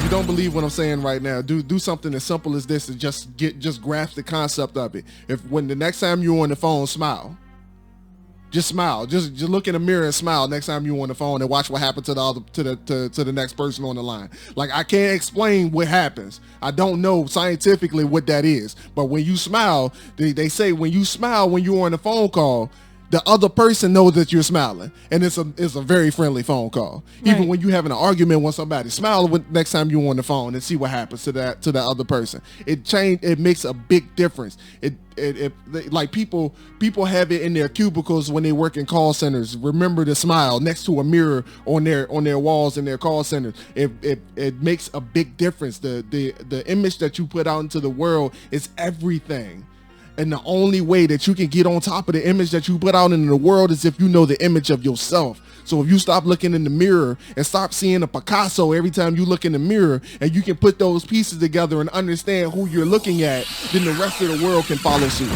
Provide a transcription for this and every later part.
you don't believe what I'm saying right now, do something as simple as this and just grasp the concept of it. If when the next time you're on the phone, smile. Just smile. Just look in the mirror and smile next time you're on the phone and watch what happens to the other to the next person on the line. Like, I can't explain what happens. I don't know scientifically what that is. But when you smile, they say when you smile when you're on a phone call, the other person knows that you're smiling, and it's a very friendly phone call. Right. Even when you're having an argument with somebody, smile next time you're on the phone and see what happens to that other person. It makes a big difference. It like people have it in their cubicles when they work in call centers. Remember to smile next to a mirror on their walls in their call centers. It makes a big difference. The image that you put out into the world is everything. And the only way that you can get on top of the image that you put out into the world is if you know the image of yourself. So if you stop looking in the mirror and stop seeing a Picasso every time you look in the mirror, and you can put those pieces together and understand who you're looking at, then the rest of the world can follow suit.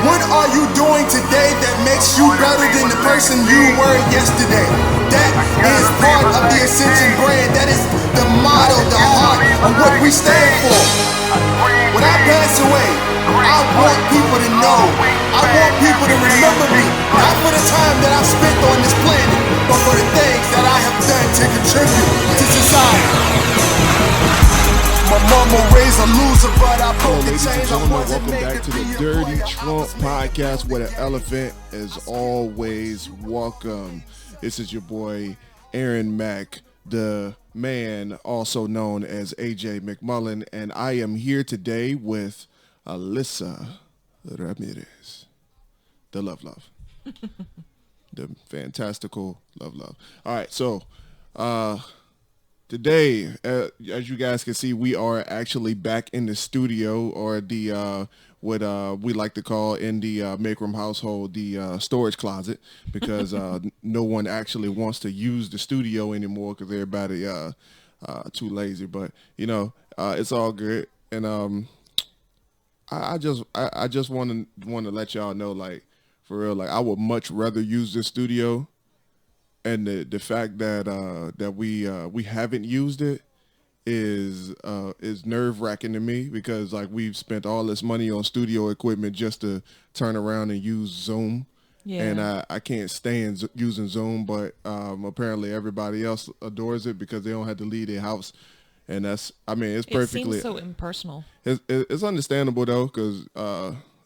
What are you doing today that makes you better than the person you were yesterday? That is part of the Ascension brand. That is the motto, the heart of what we stand for. When I pass away, I want people to know. I want people to remember me, not for the time that I've spent on this planet, but for the things that I have done to contribute to society. My mama raised a loser, but I broke the chains. Welcome back to the Dirty Trump Podcast, where the elephant is always welcome. This is your boy Aaron Mack, the man also known as AJ McMullen, and I am here today with Alyssa Ramirez, the Love, the fantastical Love. All right, so today, as you guys can see, we are actually back in the studio, or the what we like to call in the Makeroom household the storage closet, because no one actually wants to use the studio anymore because everybody too lazy. But it's all good, and I just want to let y'all know, like, for real, like, I would much rather use this studio. And the fact that we haven't used it is nerve-wracking to me, because like we've spent all this money on studio equipment just to turn around and use Zoom. Yeah. And I can't stand using Zoom, but apparently everybody else adores it because they don't have to leave their house. And it's perfectly. It seems so impersonal. It's understandable though, because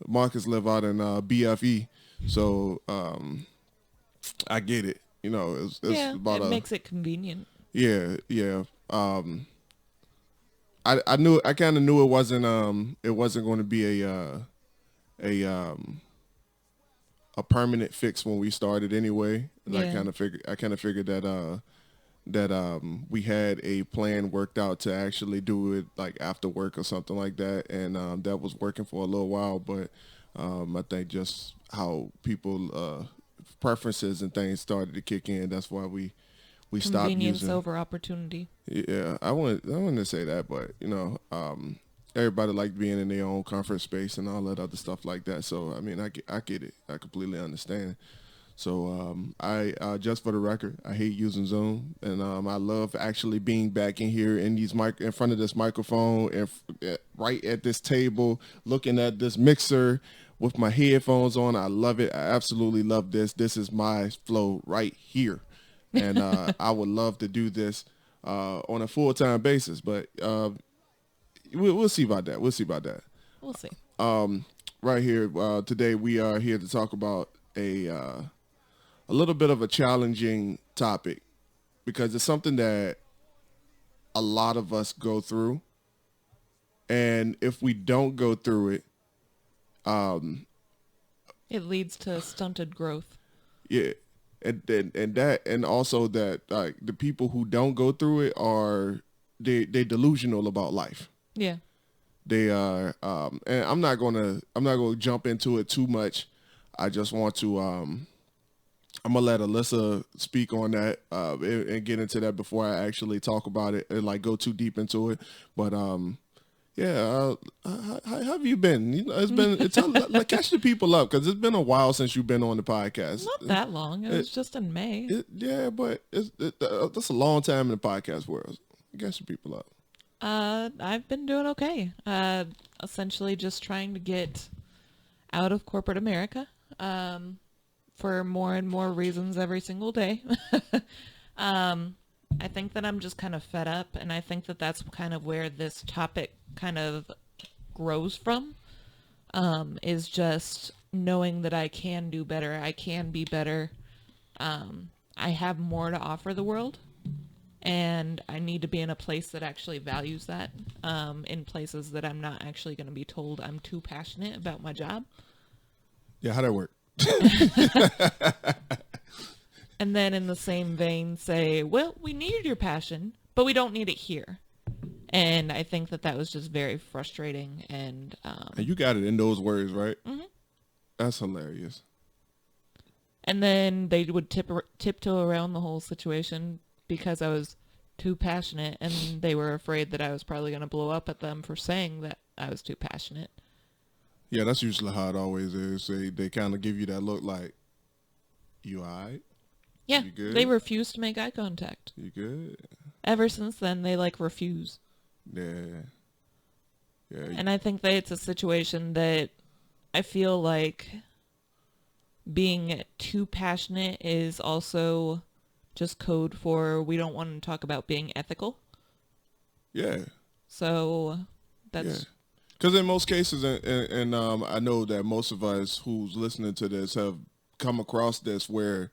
Marcus live out in BFE, so I get it. It's about it makes it convenient. Yeah. I kind of knew it wasn't going to be a permanent fix when we started anyway. And yeah. I kind of figured that we had a plan worked out to actually do it like after work or something like that, and that was working for a little while. But I think just how people preferences and things started to kick in. That's why we stopped using. Convenience over opportunity. Yeah, I wanted to say that, but everybody liked being in their own comfort space and all that other stuff like that. So I get it. I completely understand. So I just for the record, I hate using Zoom, and I love actually being back in here in in front of this microphone and right at this table, looking at this mixer with my headphones on. I love it. I absolutely love this. This is my flow right here. And I would love to do this on a full-time basis, but we'll see about that. We'll see. Right here, today we are here to talk about a little bit of a challenging topic, because it's something that a lot of us go through. And if we don't go through it, it leads to stunted growth. Yeah, and also that like the people who don't go through it they're delusional about life. Yeah, they are. And I'm not gonna jump into it too much. I just want to. I'm gonna let Alyssa speak on that and get into that before I actually talk about it and like go too deep into it. But Yeah, how have you been? You know, like catch the people up because it's been a while since you've been on the podcast. Not that long. It was just in May. Yeah, but that's a long time in the podcast world. Catch the people up. I've been doing okay. Essentially just trying to get out of corporate America, for more and more reasons every single day. I think that I'm just kind of fed up, and I think that that's kind of where this topic kind of grows from, is just knowing that I can do better. I can be better. I have more to offer the world, and I need to be in a place that actually values that, in places that I'm not actually going to be told I'm too passionate about my job. Yeah, how'd that work? And then in the same vein say, well, we need your passion, but we don't need it here. And I think that that was just very frustrating. And you got it in those words, right? Mm-hmm. That's hilarious. And then they would tiptoe around the whole situation because I was too passionate, and they were afraid that I was probably going to blow up at them for saying that I was too passionate. Yeah, that's usually how it always is. They kind of give you that look like, you all right? Yeah, You good? they refuse to make eye contact. You good? Ever since then, they refuse. Yeah. Yeah. And I think that it's a situation that I feel like being too passionate is also just code for we don't want to talk about being ethical. Yeah. So that's... Because in most cases, and I know that most of us who's listening to this have come across this where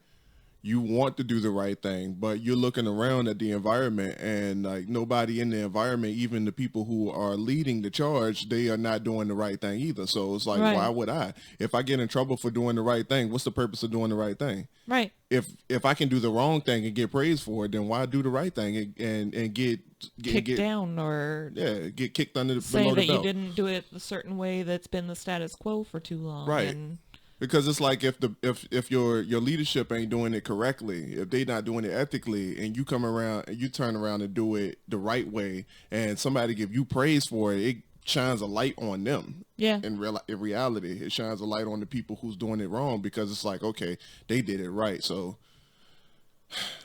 you want to do the right thing, but you're looking around at the environment and like nobody in the environment, even the people who are leading the charge, they are not doing the right thing either. So it's like, Right. Why would I? If I get in trouble for doing the right thing, what's the purpose of doing the right thing? Right. If I can do the wrong thing and get praised for it, then why do the right thing and get Kicked down or get kicked under the say below that the belt. you didn't do it a certain way that's been the status quo for too long. Right. And Because it's like if your leadership ain't doing it correctly, if they not doing it ethically, and you come around and you turn around and do it the right way, and somebody give you praise for it, it shines a light on them. Yeah. In reality, it shines a light on the people who's doing it wrong because it's like, okay, they did it right, so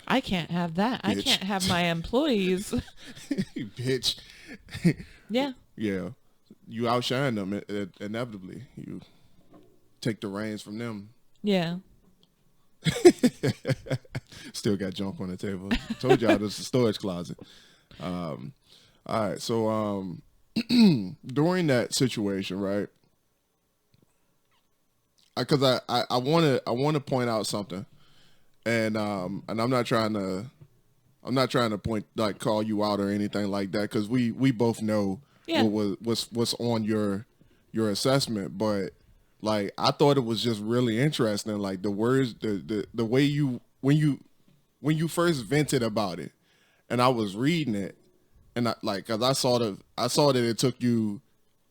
I can't have that. I Bitch. can't have my employees. bitch. Yeah. Yeah, you outshine them inevitably. You take the reins from them. Yeah. Still got junk on the table. Told y'all this is a storage closet. All right, so during that situation, right? Because I want to point out something, and I'm not trying to point call you out or anything like that because we both know what's on your assessment, but like I thought it was just really interesting, like the words, the way you when you first vented about it, and I was reading it, and cause I saw that it took you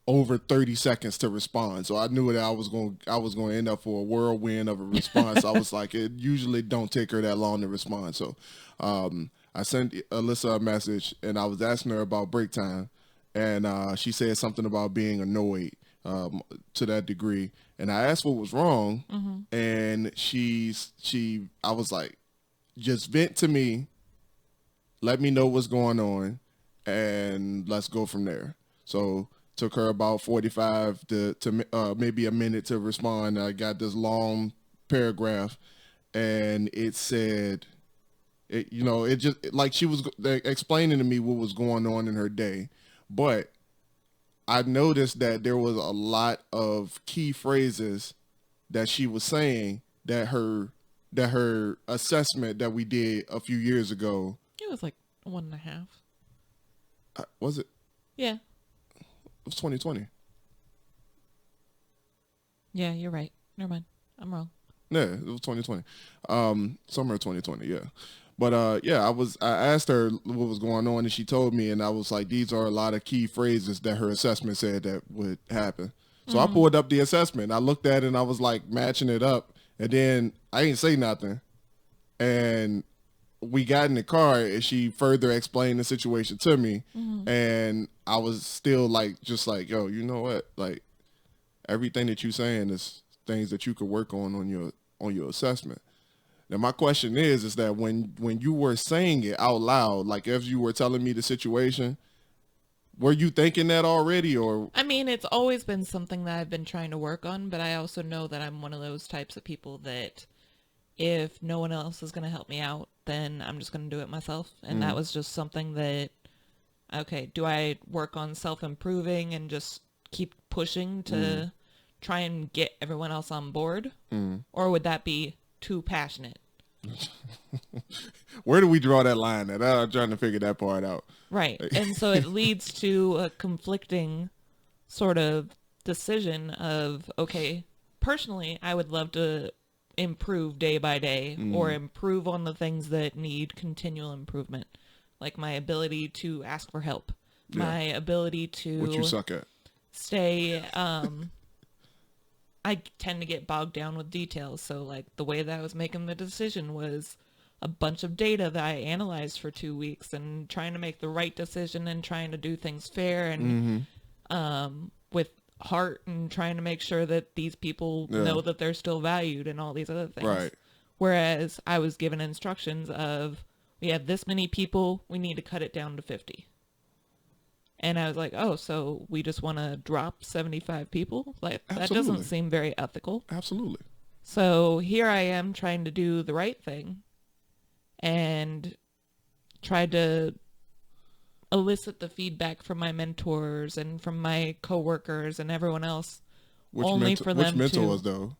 over 30 seconds to respond, so I knew that I was going to end up for a whirlwind of a response. I was like, it usually don't take her that long to respond, so I sent Alyssa a message and I was asking her about break time, and she said something about being annoyed to that degree, and I asked what was wrong, and I was like, just vent to me, let me know what's going on, and let's go from there. So took her about 45 to maybe a minute to respond. I got this long paragraph, and it said, it just like she was explaining to me what was going on in her day, but I noticed that there was a lot of key phrases that she was saying that her assessment that we did a few years ago. It was like 1.5. Was it? Yeah. It was 2020. Yeah, you're right. Never mind. I'm wrong. Yeah, it was 2020. Summer of 2020, yeah. But I asked her what was going on, and she told me, and I was like, these are a lot of key phrases that her assessment said that would happen. So I pulled up the assessment. I looked at it, and I was like matching it up, and then I didn't say nothing. And we got in the car and she further explained the situation to me, and I was still like, just like, yo, you know what? Like, everything that you're saying is things that you could work on your assessment. Now, my question is that when you were saying it out loud, like as you were telling me the situation, were you thinking that already, or? I mean, it's always been something that I've been trying to work on, but I also know that I'm one of those types of people that if no one else is going to help me out, then I'm just going to do it myself. And that was just something that, okay, do I work on self-improving and just keep pushing to try and get everyone else on board? Or would that be too passionate? Where do we draw that line at? I'm trying to figure that part out. Right. And so it leads to a conflicting sort of decision of, okay, personally, I would love to improve day by day or improve on the things that need continual improvement, like my ability to ask for help, my ability to What you suck at. stay, I tend to get bogged down with details. So like the way that I was making the decision was a bunch of data that I analyzed for 2 weeks and trying to make the right decision and trying to do things fair and with heart and trying to make sure that these people know that they're still valued and all these other things. Right. Whereas I was given instructions of, we have this many people, we need to cut it down to 50. And I was like, oh, so we just want to drop 75 people? Like, that doesn't seem very ethical. Absolutely. So here I am trying to do the right thing and try to elicit the feedback from my mentors and from my coworkers and everyone else. Which mentors, though?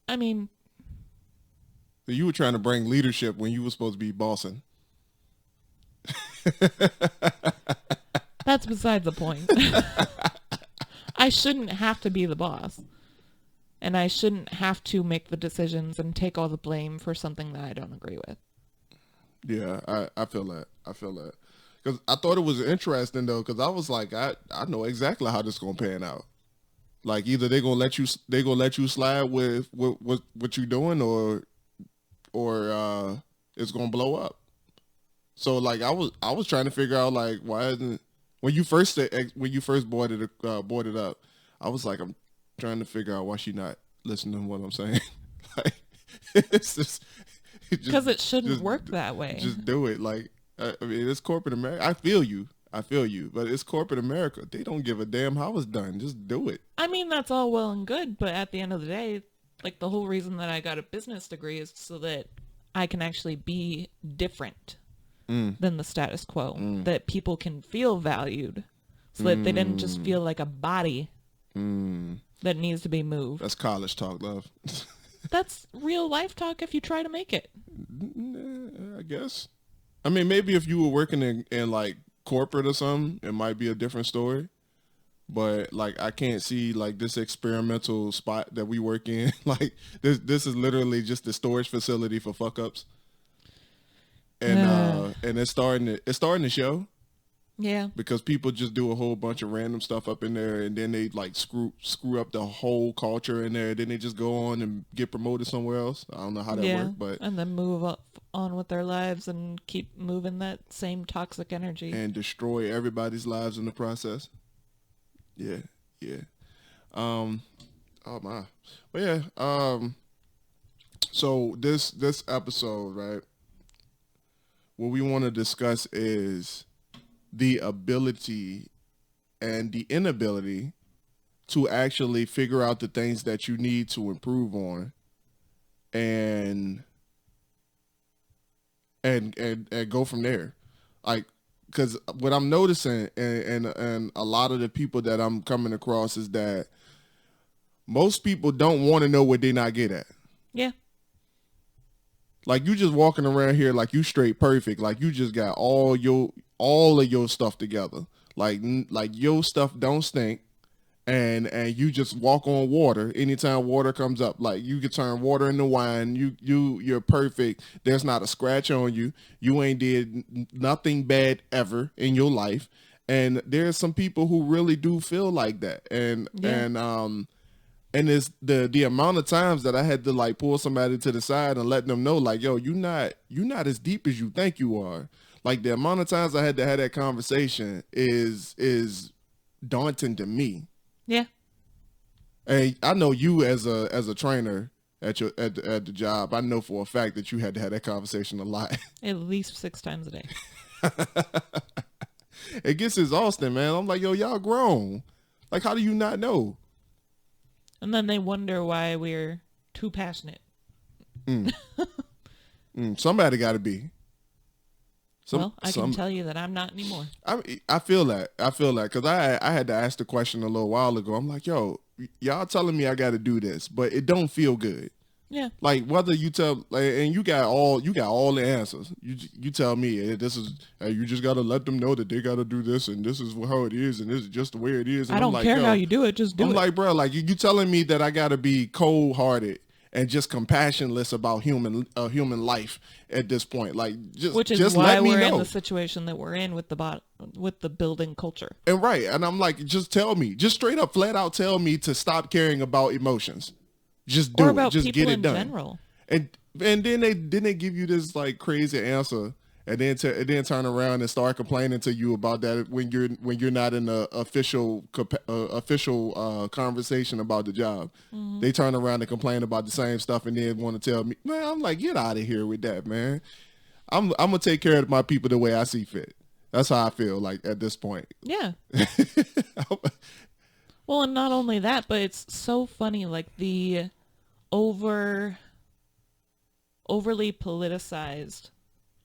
I mean, So you were trying to bring leadership when you were supposed to be bossing. that's beside the point. I shouldn't have to be the boss. And I shouldn't have to make the decisions and take all the blame for something that I don't agree with. Yeah, I feel that. Because I thought it was interesting, though, because I was like, I know exactly how this is going to pan out. Like, either they're going to let you slide with what you're doing, or it's going to blow up. So, like, I was trying to figure out, like, why isn't, when you first brought it up, I was like, I'm trying to figure out why she not listening to what I'm saying. Like, it's just because it shouldn't work that way. Just do it. Like, I mean, it's corporate America. I feel you, but it's corporate America. They don't give a damn how it's done. Just do it. I mean, that's all well and good, but at the end of the day, like, the whole reason that I got a business degree is so that I can actually be different than the status quo, that people can feel valued, so that they didn't just feel like a body that needs to be moved. That's college talk, love. That's real life talk if you try to make it. I guess. I mean, maybe if you were working in like corporate or something, it might be a different story. But like, I can't see like this experimental spot that we work in. Like, this is literally just the storage facility for fuck ups. And it's starting to show. Yeah. Because people just do a whole bunch of random stuff up in there, and then they like screw up the whole culture in there. Then they just go on and get promoted somewhere else. I don't know how that works, but and then move on with their lives and keep moving that same toxic energy and destroy everybody's lives in the process. Yeah. Oh my. But yeah. So this episode, right? What we want to discuss is the ability and the inability to actually figure out the things that you need to improve on and go from there. Like, because what I'm noticing and a lot of the people that I'm coming across is that most people don't want to know what they're not good at. Yeah. Like, you just walking around here like you straight perfect. Like, you just got all of your stuff together. Like your stuff don't stink, and you just walk on water anytime water comes up. Like, you can turn water into wine. You're perfect. There's not a scratch on you. You ain't did nothing bad ever in your life. And there's some people who really do feel like that. And And it's the amount of times that I had to like pull somebody to the side and let them know, like, yo, you not as deep as you think you are. Like the amount of times I had to have that conversation is daunting to me. Yeah. And I know you as a trainer at the job, I know for a fact that you had to have that conversation a lot. At least 6 times a day. It gets exhausting, man. I'm like, yo, y'all grown. Like, how do you not know? And then they wonder why we're too passionate. Somebody got to be. I can tell you that I'm not anymore. I feel that because I had to ask the question a little while ago. I'm like, yo, y'all telling me I got to do this, but it don't feel good. Yeah. Like whether you tell, like, and you got all the answers. You tell me, hey, this is, hey, you just got to let them know that they got to do this, and this is how it is, and this is just the way it is. And I don't care how you do it, just do it. I'm like, bro, like you telling me that I got to be cold hearted and just compassionless about human life at this point. Like which is just why let me we're know. in the situation that we're in with the building culture. And right, and I'm like, just tell me, just straight up, flat out, tell me to stop caring about emotions. Just do or it. About just people get it in done. General. And then they give you this like crazy answer, and then turn around and start complaining to you about that when you're not in the official conversation about the job. Mm-hmm. They turn around and complain about the same stuff, and then want to tell me, man, I'm like, get out of here with that, man. I'm gonna take care of my people the way I see fit. That's how I feel like at this point. Yeah. Well, and not only that, but it's so funny, like the overly politicized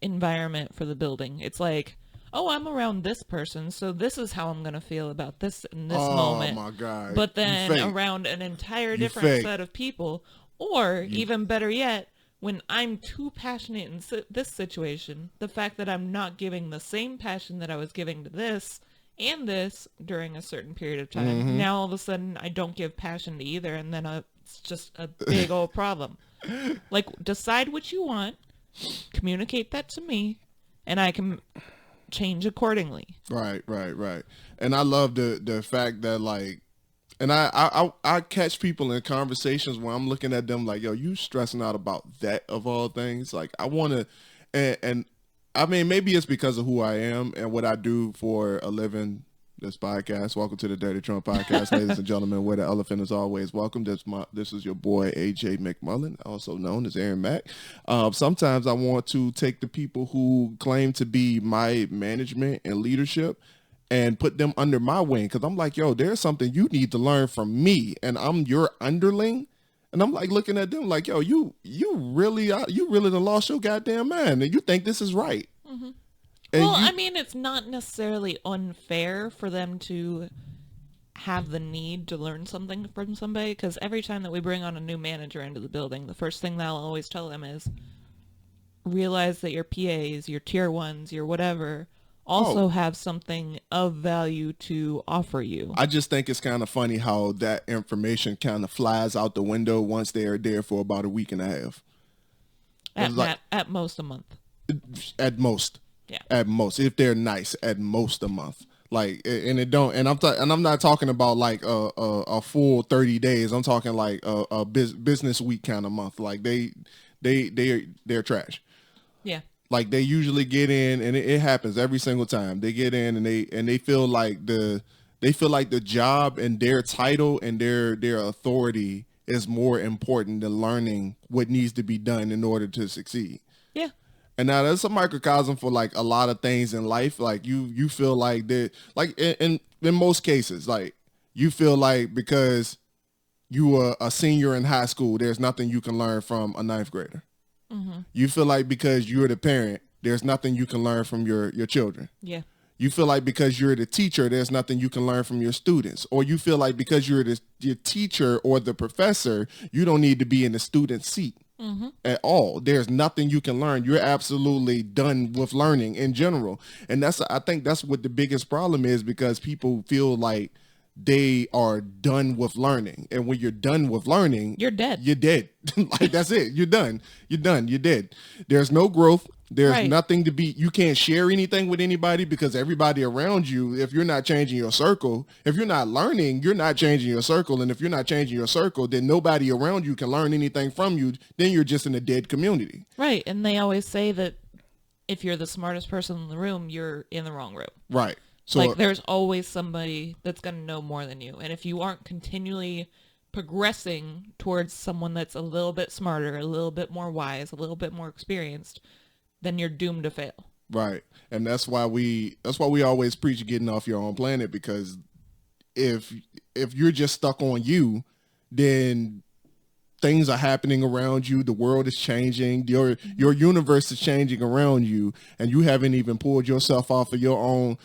environment for the building. It's like, oh, I'm around this person, so this is how I'm going to feel about this in this moment. Oh, my God. But then around an entire different set of people, or even better yet, when I'm too passionate in this situation, the fact that I'm not giving the same passion that I was giving to this and this during a certain period of time, mm-hmm. now all of a sudden I don't give passion to either, and then it's just a big old problem. Like, decide what you want, communicate that to me, and I can change accordingly. Right. And I love the fact that, like, and I catch people in conversations where I'm looking at them like, yo, you stressing out about that of all things. Like, I want to, and I mean, maybe it's because of who I am and what I do for a living. This podcast, welcome to the Dirty Trump Podcast, ladies and gentlemen, where the elephant is always welcome. This is your boy AJ McMullen, also known as Aaron Mack. Sometimes I want to take the people who claim to be my management and leadership and put them under my wing, because I'm like, yo, there's something you need to learn from me, and I'm your underling. And I'm like looking at them like, yo, you really done lost your goddamn mind, and you think this is right. Mm-hmm. Well, I mean, it's not necessarily unfair for them to have the need to learn something from somebody, because every time that we bring on a new manager into the building, the first thing that I'll always tell them is realize that your PAs, your tier ones, your whatever, also have something of value to offer you. I just think it's kind of funny how that information kind of flies out the window once they're there for about a week and a half. At most a month. At most. Yeah. At most, if they're nice, at most a month. Like, and it don't, and I'm not talking about like a full 30 days. I'm talking like a business week kind of month. Like they're trash. Yeah. Like they usually get in, and it happens every single time. They get in and they feel like the job and their title and their authority is more important than learning what needs to be done in order to succeed. Yeah. And now that's a microcosm for like a lot of things in life. Like you feel like that, like in most cases, like you feel like because you were a senior in high school, there's nothing you can learn from a ninth grader. Mm-hmm. You feel like because you're the parent, there's nothing you can learn from your children. Yeah. You feel like because you're the teacher, there's nothing you can learn from your students. Or you feel like because you're your teacher or the professor, you don't need to be in the student seat. Mm-hmm. At all. There's nothing you can learn. You're absolutely done with learning in general. And I think that's what the biggest problem is, because people feel like they are done with learning. And when you're done with learning, You're dead. You're dead. Like, that's it. You're done. You're done. You're dead. There's no growth. There's Right. nothing to be, you can't share anything with anybody because everybody around you, if you're not changing your circle, if you're not learning, you're not changing your circle. And if you're not changing your circle, then nobody around you can learn anything from you. Then you're just in a dead community. Right. And they always say that if you're the smartest person in the room, you're in the wrong room. Right. So like, there's always somebody that's going to know more than you. And if you aren't continually progressing towards someone that's a little bit smarter, a little bit more wise, a little bit more experienced, then you're doomed to fail. right. And that's why we always preach getting off your own planet, because if you're just stuck on you, then things are happening around you. The world is changing. Your universe is changing around you, and you haven't even pulled yourself off of your own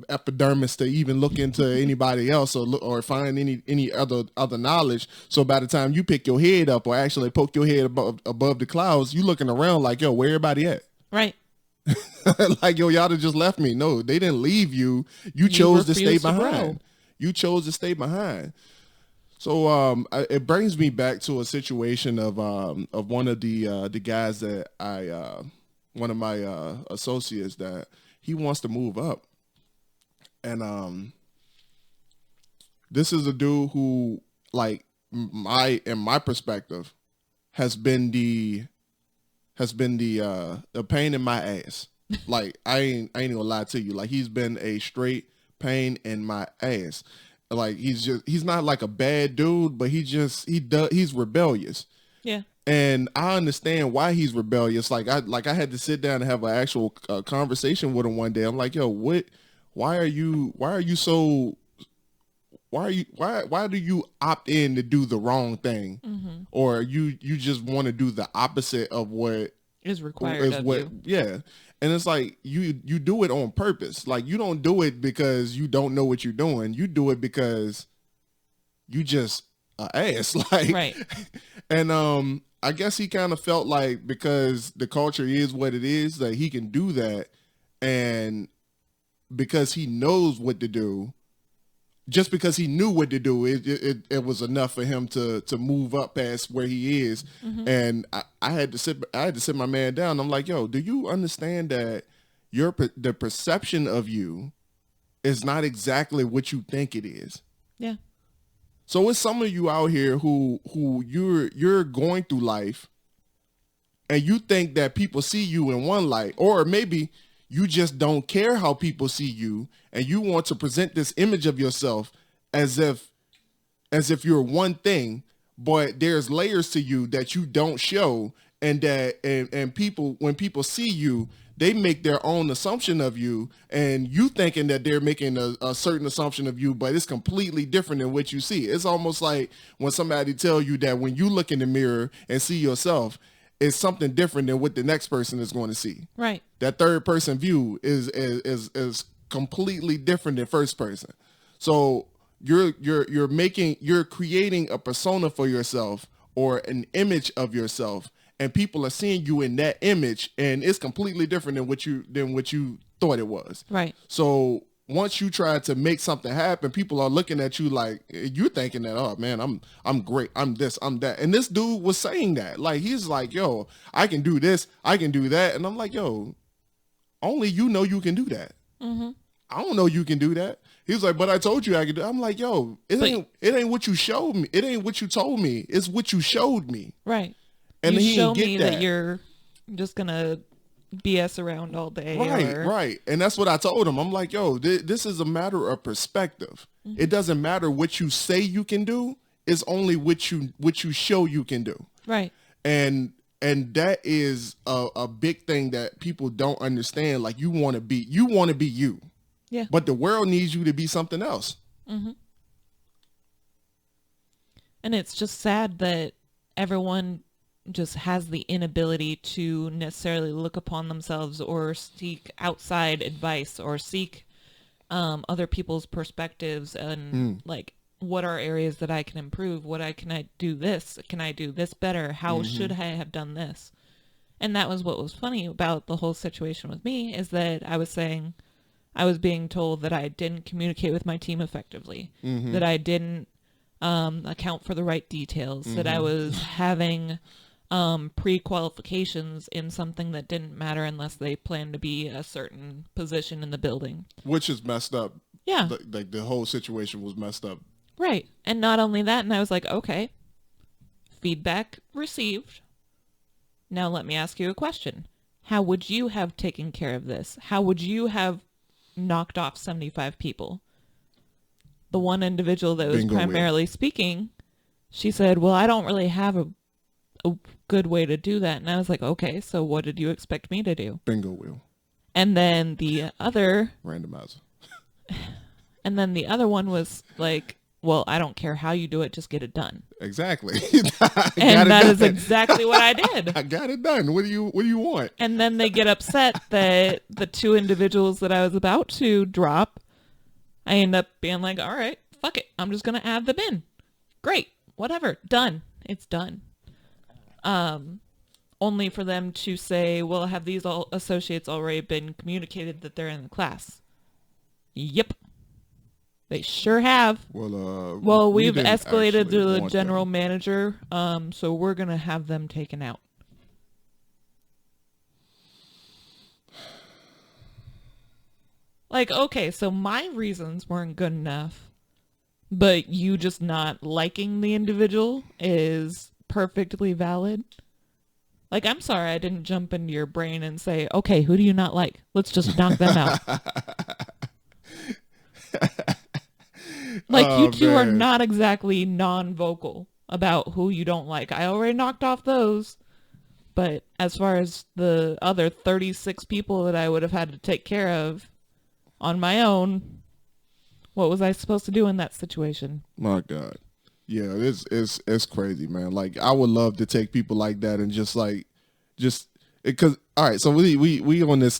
epidermis to even look into anybody else or find any other knowledge. So by the time you pick your head up or actually poke your head above the clouds, you looking around like, yo, where everybody at? Right. Like, yo, y'all just left me. No, they didn't leave you. You chose to stay refused to behind. grow. You chose to stay behind. So it brings me back to a situation of one of the guys that one of my associates, that he wants to move up, and this is a dude who, like, in my perspective, has been the pain in my ass. Like, I ain't gonna lie to you. Like, he's been a straight pain in my ass. Like, he's not like a bad dude, but he's rebellious. Yeah. And I understand why he's rebellious. Like I had to sit down and have an actual conversation with him one day. I'm like, yo, why do you opt in to do the wrong thing? Mm-hmm. Or you just want to do the opposite of what is required of you. Yeah. And it's like, you do it on purpose. Like, you don't do it because you don't know what you're doing. You do it because you just ass. Like, right. And I guess he kind of felt like, because the culture is what it is, that he can do that, and because he knows what to do, just because he knew what to do, it was enough for him to move up past where he is. Mm-hmm. And I had to sit my man down. I'm like, yo, do you understand that the perception of you is not exactly what you think it is? Yeah. So it's some of you out here who you're going through life, and you think that people see you in one light, or maybe you just don't care how people see you, and you want to present this image of yourself as if you're one thing, but there's layers to you that you don't show, and people, when people see you, they make their own assumption of you, and you thinking that they're making a certain assumption of you, but it's completely different than what you see. It's almost like when somebody tell you that when you look in the mirror and see yourself, it's something different than what the next person is going to see. Right. That third person view is completely different than first person. So you're creating a persona for yourself, or an image of yourself, and people are seeing you in that image, and it's completely different than what you thought it was. Right. So once you try to make something happen, people are looking at you like, you're thinking that, oh man, I'm great, I'm this, I'm that. And this dude was saying that. Like, he's like, yo, I can do this, I can do that. And I'm like, yo, only you know you can do that. Mm-hmm. I don't know you can do that. He was like, but I told you I could do it. I'm like, yo, it ain't what you showed me. It ain't what you told me. It's what you showed me. Right. And you he show didn't get me that you're just gonna BS around all day. Right. And that's what I told him. I'm like, yo, this is a matter of perspective. Mm-hmm. It doesn't matter what you say you can do. It's only what you show you can do. Right. And that is a big thing that people don't understand. Like, you want to be you. Yeah. But the world needs you to be something else. Mm-hmm. And it's just sad that everyone just has the inability to necessarily look upon themselves or seek outside advice or seek other people's perspectives and like, what are areas that I can improve? Can I do this? Can I do this better? How should I have done this? And that was what was funny about the whole situation with me, is that I was saying, I was being told that I didn't communicate with my team effectively, that I didn't account for the right details, that I was having pre-qualifications in something that didn't matter unless they planned to be a certain position in the building. Which is messed up. Yeah. Like the whole situation was messed up. Right. And not only that, and I was like, okay, feedback received. Now let me ask you a question. How would you have taken care of this? How would you have knocked off 75 people? The one individual that was primarily speaking, she said, well, I don't really have a good way to do that. And I was like, okay, so what did you expect me to do? Bingo wheel. And then the other... Randomizer. And then the other one was like, well, I don't care how you do it, just get it done. Exactly. And that is exactly what I did. I got it done. What do you want? And then they get upset that the two individuals that I was about to drop, I end up being like, all right, fuck it. I'm just going to add them in. Great. Whatever. Done. It's done. Only for them to say, well, have these associates already been communicated that they're in the class? Yep. They sure have. Well, we've escalated to the general manager, so we're going to have them taken out. Like, okay, so my reasons weren't good enough, but you just not liking the individual is perfectly valid. Like, I'm sorry I didn't jump into your brain and say, okay, who do you not like? Let's just knock them out. Like, you two are not exactly non-vocal about who you don't like. I already knocked off those. But as far as the other 36 people that I would have had to take care of on my own, what was I supposed to do in that situation? My God. Yeah, it's crazy, man. Like, I would love to take people like that and just because all right, so we on this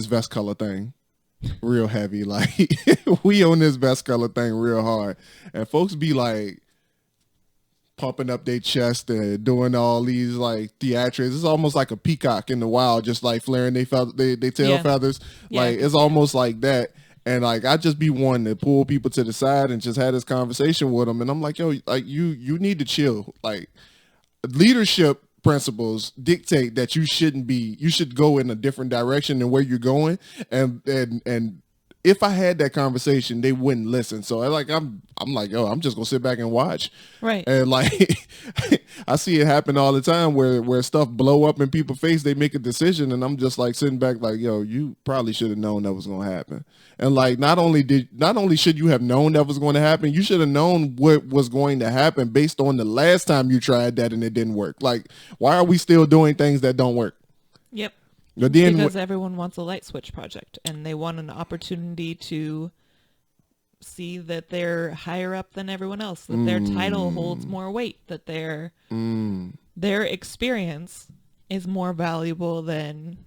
vest color thing real heavy. Like, we on this vest color thing real hard, and folks be like pumping up their chest and doing all these like theatrics. It's almost like a peacock in the wild, just like flaring they tail feathers. Yeah. Like, it's almost like that. And like, I just be wanting to pull people to the side and just have this conversation with them. And I'm like, yo, like you need to chill. Like, leadership principles dictate that you should go in a different direction than where you're going. And if I had that conversation, they wouldn't listen. So I'm like, oh, I'm just gonna sit back and watch. Right. And like, I see it happen all the time where stuff blow up in people's face. They make a decision, and I'm just like sitting back, like, yo, you probably should have known that was gonna happen. And like, not only should you have known that was going to happen, you should have known what was going to happen based on the last time you tried that and it didn't work. Like, why are we still doing things that don't work? Yep. But then, because everyone wants a light switch project, and they want an opportunity to see that they're higher up than everyone else, that their title holds more weight, that their experience is more valuable than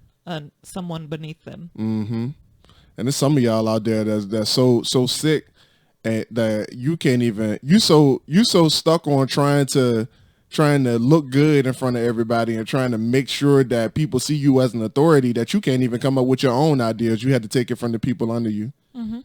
someone beneath them. Mm-hmm. And there's some of y'all out there that's so sick and that you can't even, you so stuck on trying to look good in front of everybody and trying to make sure that people see you as an authority that you can't even come up with your own ideas. You had to take it from the people under you. Mm-hmm.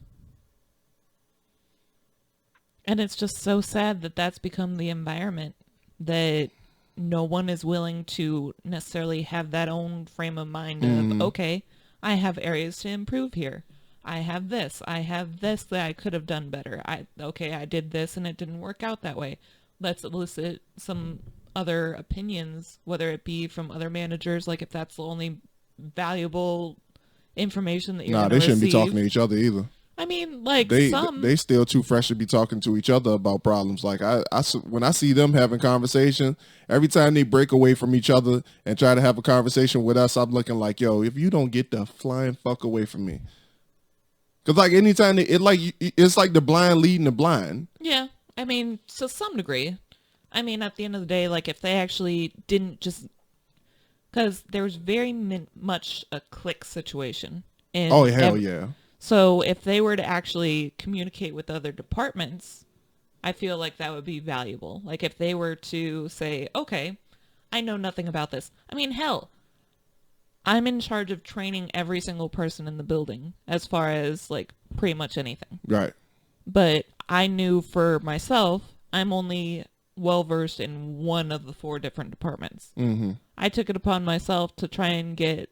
And it's just so sad that that's become the environment, that no one is willing to necessarily have that own frame of mind of, okay, I have areas to improve here. I have this that I could have done better. I did this and it didn't work out that way. Let's elicit some other opinions, whether it be from other managers, like if that's the only valuable information that you're going to receive. They shouldn't be talking to each other either. I mean, like, they still too fresh to be talking to each other about problems. Like, when I see them having conversation, every time they break away from each other and try to have a conversation with us, I'm looking like, yo, if you don't get the flying fuck away from me. Because like, anytime it's like the blind leading the blind. Yeah, I mean, to some degree. I mean, at the end of the day, like, if they actually didn't just, because there's very much a clique situation. Oh, hell yeah. So if they were to actually communicate with other departments, I feel like that would be valuable. Like, if they were to say, okay, I know nothing about this. I mean, hell, I'm in charge of training every single person in the building as far as like pretty much anything. Right. But I knew for myself, I'm only well versed in one of the 4 different departments. Mm-hmm. I took it upon myself to try and get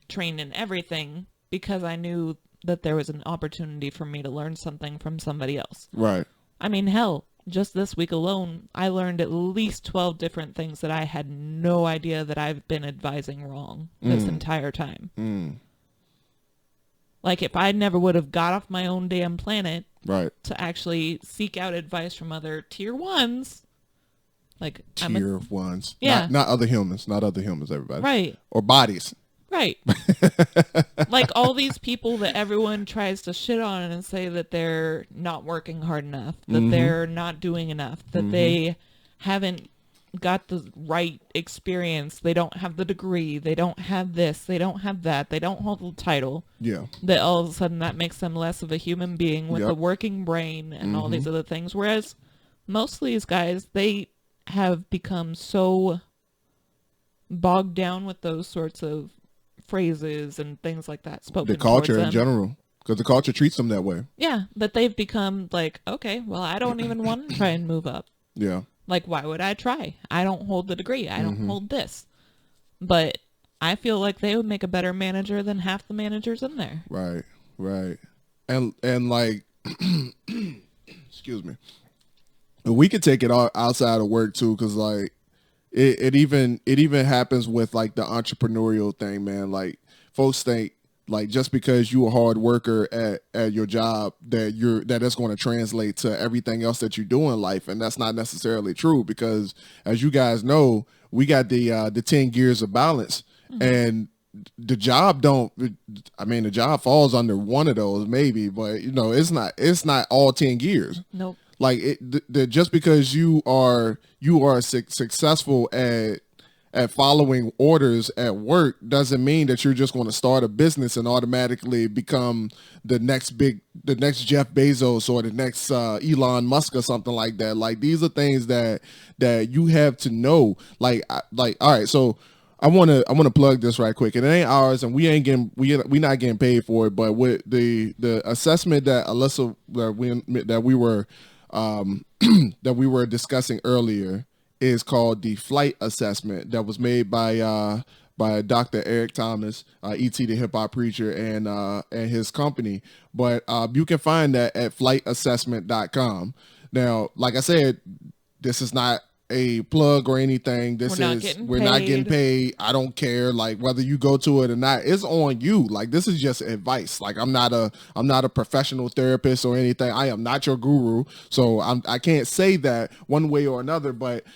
trained in everything because I knew that there was an opportunity for me to learn something from somebody else. Right. I mean, hell, just this week alone, I learned at least 12 different things that I had no idea that I've been advising wrong this entire time. Like, if I never would have got off my own damn planet Right. to actually seek out advice from other tier 1s, like... Tier 1s. Yeah. Not other humans. Not other humans, everybody. Right. Or bodies. Right. Like all these people that everyone tries to shit on and say that they're not working hard enough, that they're not doing enough, that they haven't got the right experience, they don't have the degree, they don't have this, they don't have that, they don't hold the title. Yeah. That all of a sudden that makes them less of a human being with a working brain and all these other things. Whereas most of these guys, they have become so bogged down with those sorts of phrases and things like that spoken The culture towards in them. general, because the culture treats them that way. Yeah, that they've become like, okay, well, I don't even want to try and move up. Yeah. Like, why would I try? I don't hold the degree. I don't hold this. But I feel like they would make a better manager than half the managers in there. Right. Right. And like, excuse me. We could take it all outside of work too, because like it even happens with like the entrepreneurial thing, man. Like folks think like just because you a hard worker at your job that it's going to translate to everything else that you do in life, and that's not necessarily true, because as you guys know, we got the 10 gears of balance, and the job the job falls under one of those maybe, but you know it's not all 10 gears. Nope. Like just because you are successful at following orders at work doesn't mean that you're just going to start a business and automatically become the next Jeff Bezos or the next Elon Musk or something like that. Like these are things that you have to know. Like all right, so I want to plug this right quick. And it ain't ours, and we not getting paid for it. But with the assessment that Alyssa that we were discussing earlier is called the flight assessment, that was made by Dr. Eric Thomas, E.T. the hip hop preacher, and his company. But you can find that at flightassessment.com. Now, like I said, this is not a plug or anything. We're not getting paid. I don't care like whether you go to it or not. It's on you. Like this is just advice. Like I'm not a professional therapist or anything. I am not your guru. So I can't say that one way or another, but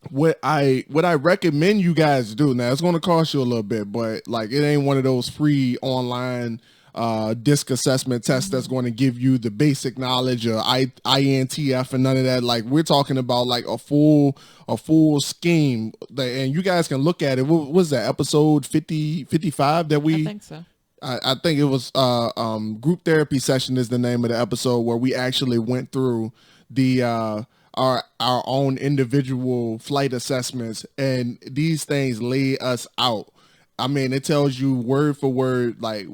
what I recommend you guys do, now it's going to cost you a little bit, but like it ain't one of those free online disc assessment tests that's going to give you the basic knowledge of INTF and none of that. Like we're talking about like a full scheme and you guys can look at it. What was that, episode 55 that we... I think so. I think it was group therapy session is the name of the episode, where we actually went through the our own individual flight assessments, and these things lay us out. I mean, it tells you word for word, like,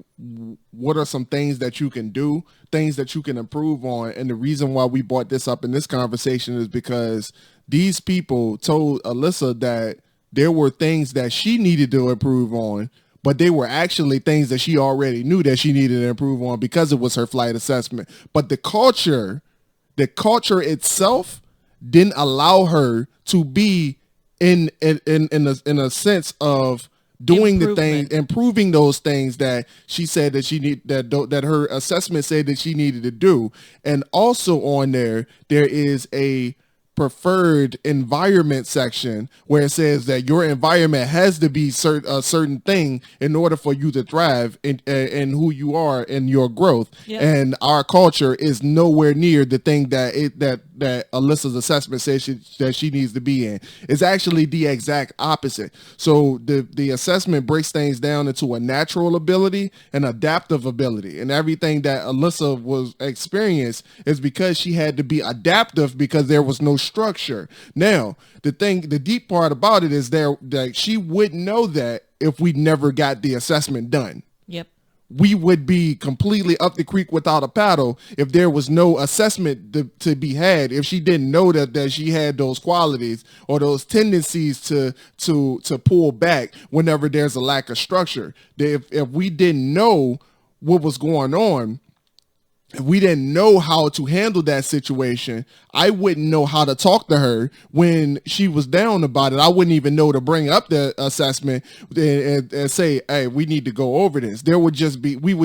what are some things that you can do, things that you can improve on. And the reason why we brought this up in this conversation is because these people told Alyssa that there were things that she needed to improve on, but they were actually things that she already knew that she needed to improve on because it was her flight assessment. But the culture itself didn't allow her to be in a sense of doing the things, improving those things that she said that she need, that her assessment said that she needed to do. And also on there is a preferred environment section where it says that your environment has to be a certain thing in order for you to thrive in who you are in your growth. Yep. And our culture is nowhere near the thing that Alyssa's assessment says that she needs to be in. It's actually the exact opposite. So the assessment breaks things down into a natural ability and adaptive ability, and everything that Alyssa was experienced is because she had to be adaptive because there was no structure. Now, the deep part about it is that she wouldn't know that if we never got the assessment done. Yep. We would be completely up the creek without a paddle if there was no assessment to be had, if she didn't know that she had those qualities or those tendencies to pull back whenever there's a lack of structure. If we didn't know what was going on, if we didn't know how to handle that situation, I wouldn't know how to talk to her when she was down about it. I wouldn't even know to bring up the assessment and say, hey, we need to go over this. We would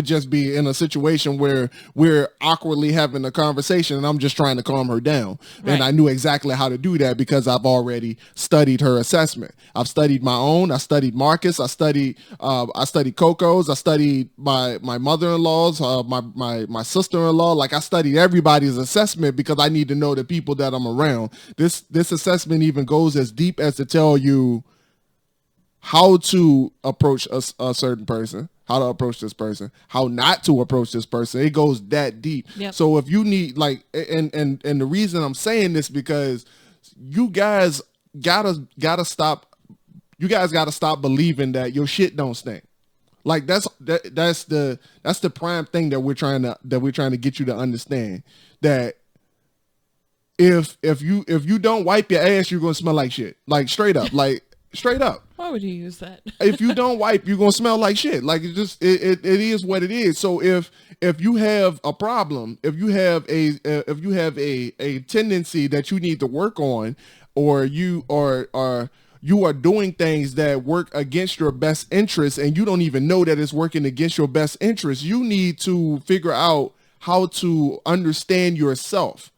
just be in a situation where we're awkwardly having a conversation and I'm just trying to calm her down. Right. And I knew exactly how to do that because I've already studied her assessment. I've studied my own. I studied Marcus. I studied Coco's. I studied my mother-in-law's, my sister-in-law. Like I studied everybody's assessment because I need to know the people that I'm around. This assessment even goes as deep as to tell you how to approach a certain person, how to approach this person, how not to approach this person. It goes that deep. Yep. So if you need and the reason I'm saying this because you guys gotta stop. You guys gotta stop believing that your shit don't stink. Like that's the prime thing that we're trying to get you to understand, that if you don't wipe your ass, you're gonna smell like shit. Like straight up. Why would you use that? If you don't wipe, you're gonna smell like shit. Like it is what it is. So if you have a problem, if you have a tendency that you need to work on, or you are doing things that work against your best interest and you don't even know that it's working against your best interest, you need to figure out how to understand yourself.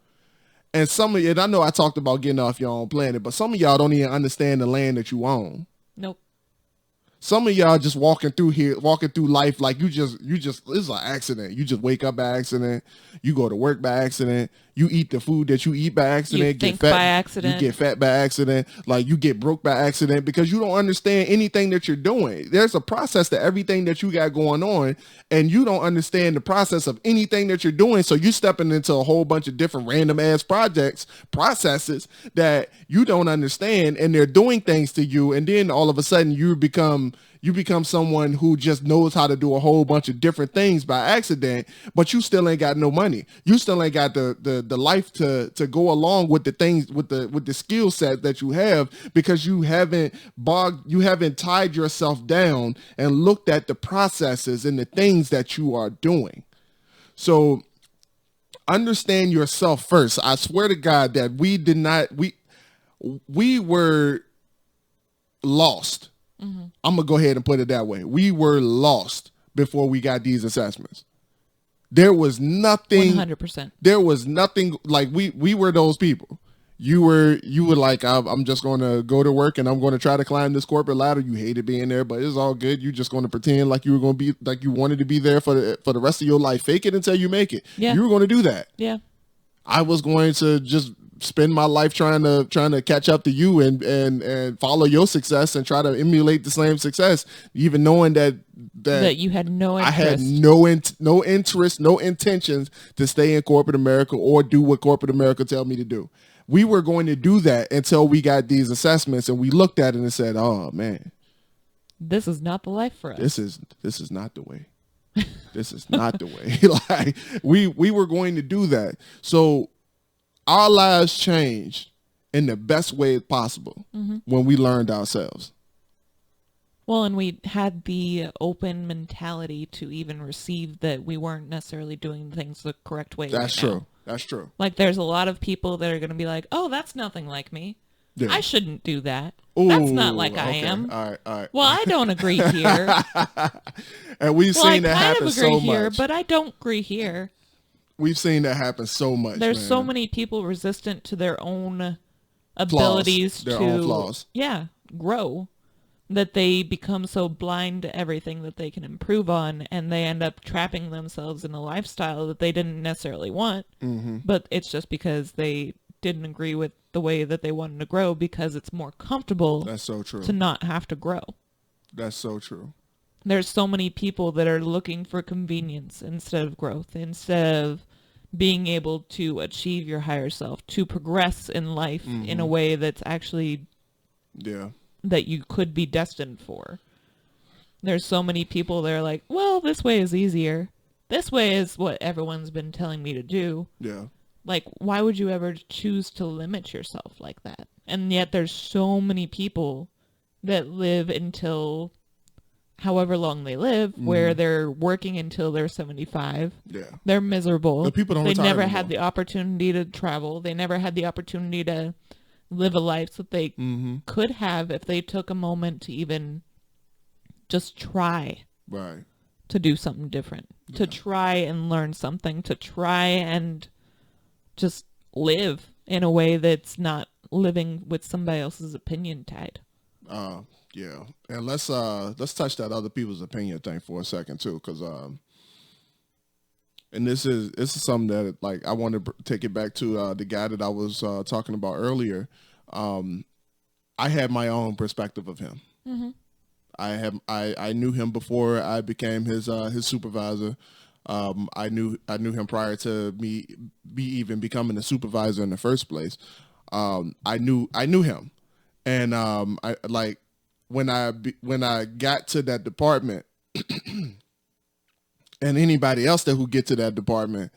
And some of you, and I know I talked about getting off your own planet, but some of y'all don't even understand the land that you own. Nope. Some of y'all just walking through life like you just it's an accident. You just wake up by accident. You go to work by accident. You eat the food that you eat by accident. You think by accident. You get fat by accident. Like you get broke by accident because you don't understand anything that you're doing. There's a process to everything that you got going on, and you don't understand the process of anything that you're doing. So you stepping into a whole bunch of different random ass processes that you don't understand, and they're doing things to you, and then all of a sudden you become someone who just knows how to do a whole bunch of different things by accident, but you still ain't got no money. You still ain't got the life to go along with the things, with the skill set that you have, because you haven't tied yourself down and looked at the processes and the things that you are doing. So understand yourself first. I swear to God that we were lost. Mm-hmm. I'm going to go ahead and put it that way. We were lost before we got these assessments. There was nothing. 100%. There was nothing. Like we were those people. You were like, I'm just going to go to work and I'm going to try to climb this corporate ladder. You hated being there, but it's all good. You're just going to pretend like you were going to be, like you wanted to be there for the rest of your life. Fake it until you make it. Yeah. You were going to do that. Yeah. I was going to just spend my life trying to catch up to you and follow your success and try to emulate the same success, even knowing that you had no interest. I had no interest, no intentions to stay in corporate America or do what corporate America tell me to do. We were going to do that until we got these assessments and we looked at it and said, oh man, this is not the life for us. This is not the way. This is not the way. Like we were going to do that. So our lives changed in the best way possible when we learned ourselves. Well, and we had the open mentality to even receive that we weren't necessarily doing things the correct way. That's right true. Now. That's true. Like there's a lot of people that are going to be like, oh, that's nothing like me. Yeah. I shouldn't do that. Ooh, that's not like I am. All right. Well, I don't agree here. And we've seen that happen so much. I kind of agree here, but I don't agree here. We've seen that happen so much. There's so many people resistant to their own abilities their own flaws. Yeah, grow, that they become so blind to everything that they can improve on, and they end up trapping themselves in a lifestyle that they didn't necessarily want, but it's just because they didn't agree with the way that they wanted to grow because it's more comfortable. That's so true. To not have to grow. That's so true. There's so many people that are looking for convenience instead of growth, instead of being able to achieve your higher self, to progress in life in a way that's actually that you could be destined for. There's so many people that are like, well, this way is easier. This way is what everyone's been telling me to do. Yeah. Like, why would you ever choose to limit yourself like that? And yet there's so many people that live until however long they live, where they're working until they're 75. Yeah. They're miserable. The people don't They retire never anymore. had the opportunity to travel. They never had the opportunity to live a life that they could have if they took a moment to even just try Right. to do something different, to try and learn something, to try and just live in a way that's not living with somebody else's opinion tied. Yeah. And let's touch that other people's opinion thing for a second too, because and this is something that, like, I want to take it back to the guy that I was talking about earlier. I had my own perspective of him. I knew him before I became his supervisor. I knew him prior to me even becoming a supervisor in the first place. I knew him, and I like when I got to that department, and anybody else that who get to that department,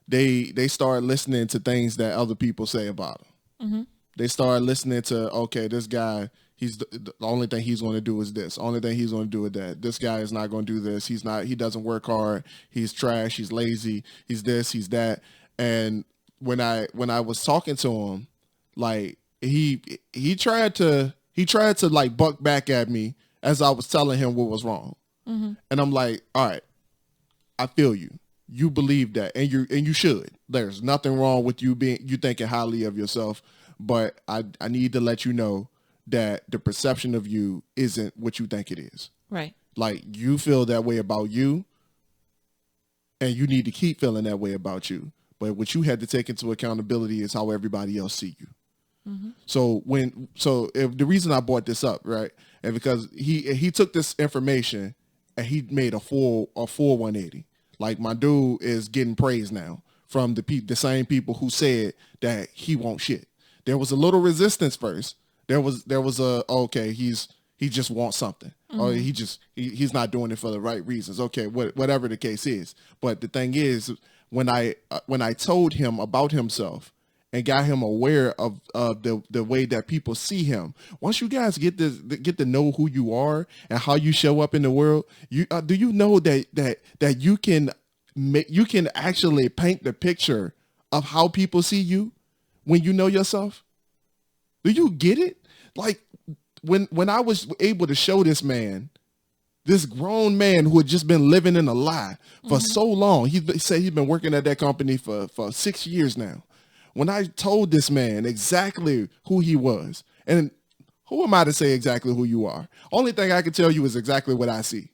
they start listening to things that other people say about him. They start listening to, okay, this guy, he's the only thing he's going to do is this. Only thing he's going to do is that. This guy is not going to do this. He doesn't work hard. He's trash. He's lazy. He's this. He's that. And when I was talking to him, like he tried to like buck back at me as I was telling him what was wrong. And I'm like, all right, I feel you. You believe that, and you should. There's nothing wrong with you thinking highly of yourself. But I need to let you know that the perception of you isn't what you think it is. Right. Like, you feel that way about you, and you need to keep feeling that way about you. But what you had to take into accountability is how everybody else see you. So if the reason I brought this up, right, and because he took this information and he made a full 180. Like, my dude is getting praise now from the same people who said that he won't shit. There was a little resistance first. There was okay, he just wants something, or he's not doing it for the right reasons. Okay, whatever the case is. But the thing is, when I told him about himself and got him aware of the way that people see him, once you guys get to know who you are and how you show up in the world, do you know that you can actually paint the picture of how people see you when you know yourself? Do you get it? Like, when I was able to show this man, this grown man who had just been living in a lie for so long, he said he's been working at that company for 6 years now. When I told this man exactly who he was, and who am I to say exactly who you are? Only thing I can tell you is exactly what I see.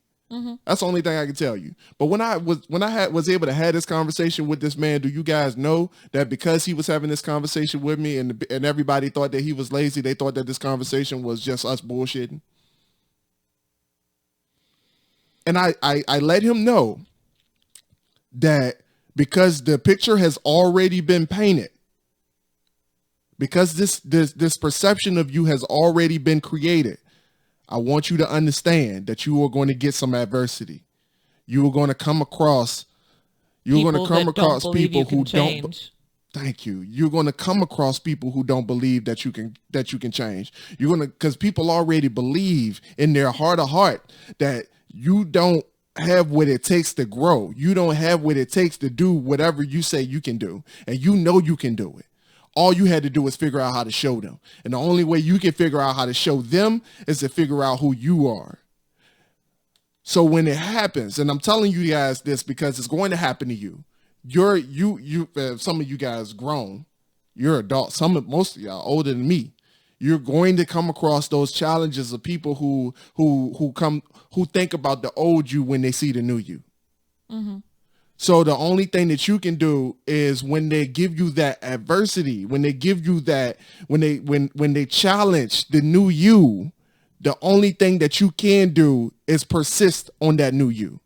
That's the only thing I can tell you. But when I was able to have this conversation with this man, do you guys know that because he was having this conversation with me and everybody thought that he was lazy, they thought that this conversation was just us bullshitting? And I let him know that because the picture has already been painted, because this perception of you has already been created, I want you to understand that you are going to get some adversity. You are going to come across people who don't. Thank you. You're going to come across people who don't believe that you can change. Because people already believe in their heart of heart that you don't have what it takes to grow. You don't have what it takes to do whatever you say you can do, and you know you can do it. All you had to do is figure out how to show them. And the only way you can figure out how to show them is to figure out who you are. So when it happens, and I'm telling you guys this because it's going to happen to you. Some of you guys grown, you're adults. Most of y'all older than me. You're going to come across those challenges of people who think about the old you when they see the new you. So the only thing that you can do is when they give you that adversity, when they give you that, when they challenge the new you, the only thing that you can do is persist on that new you.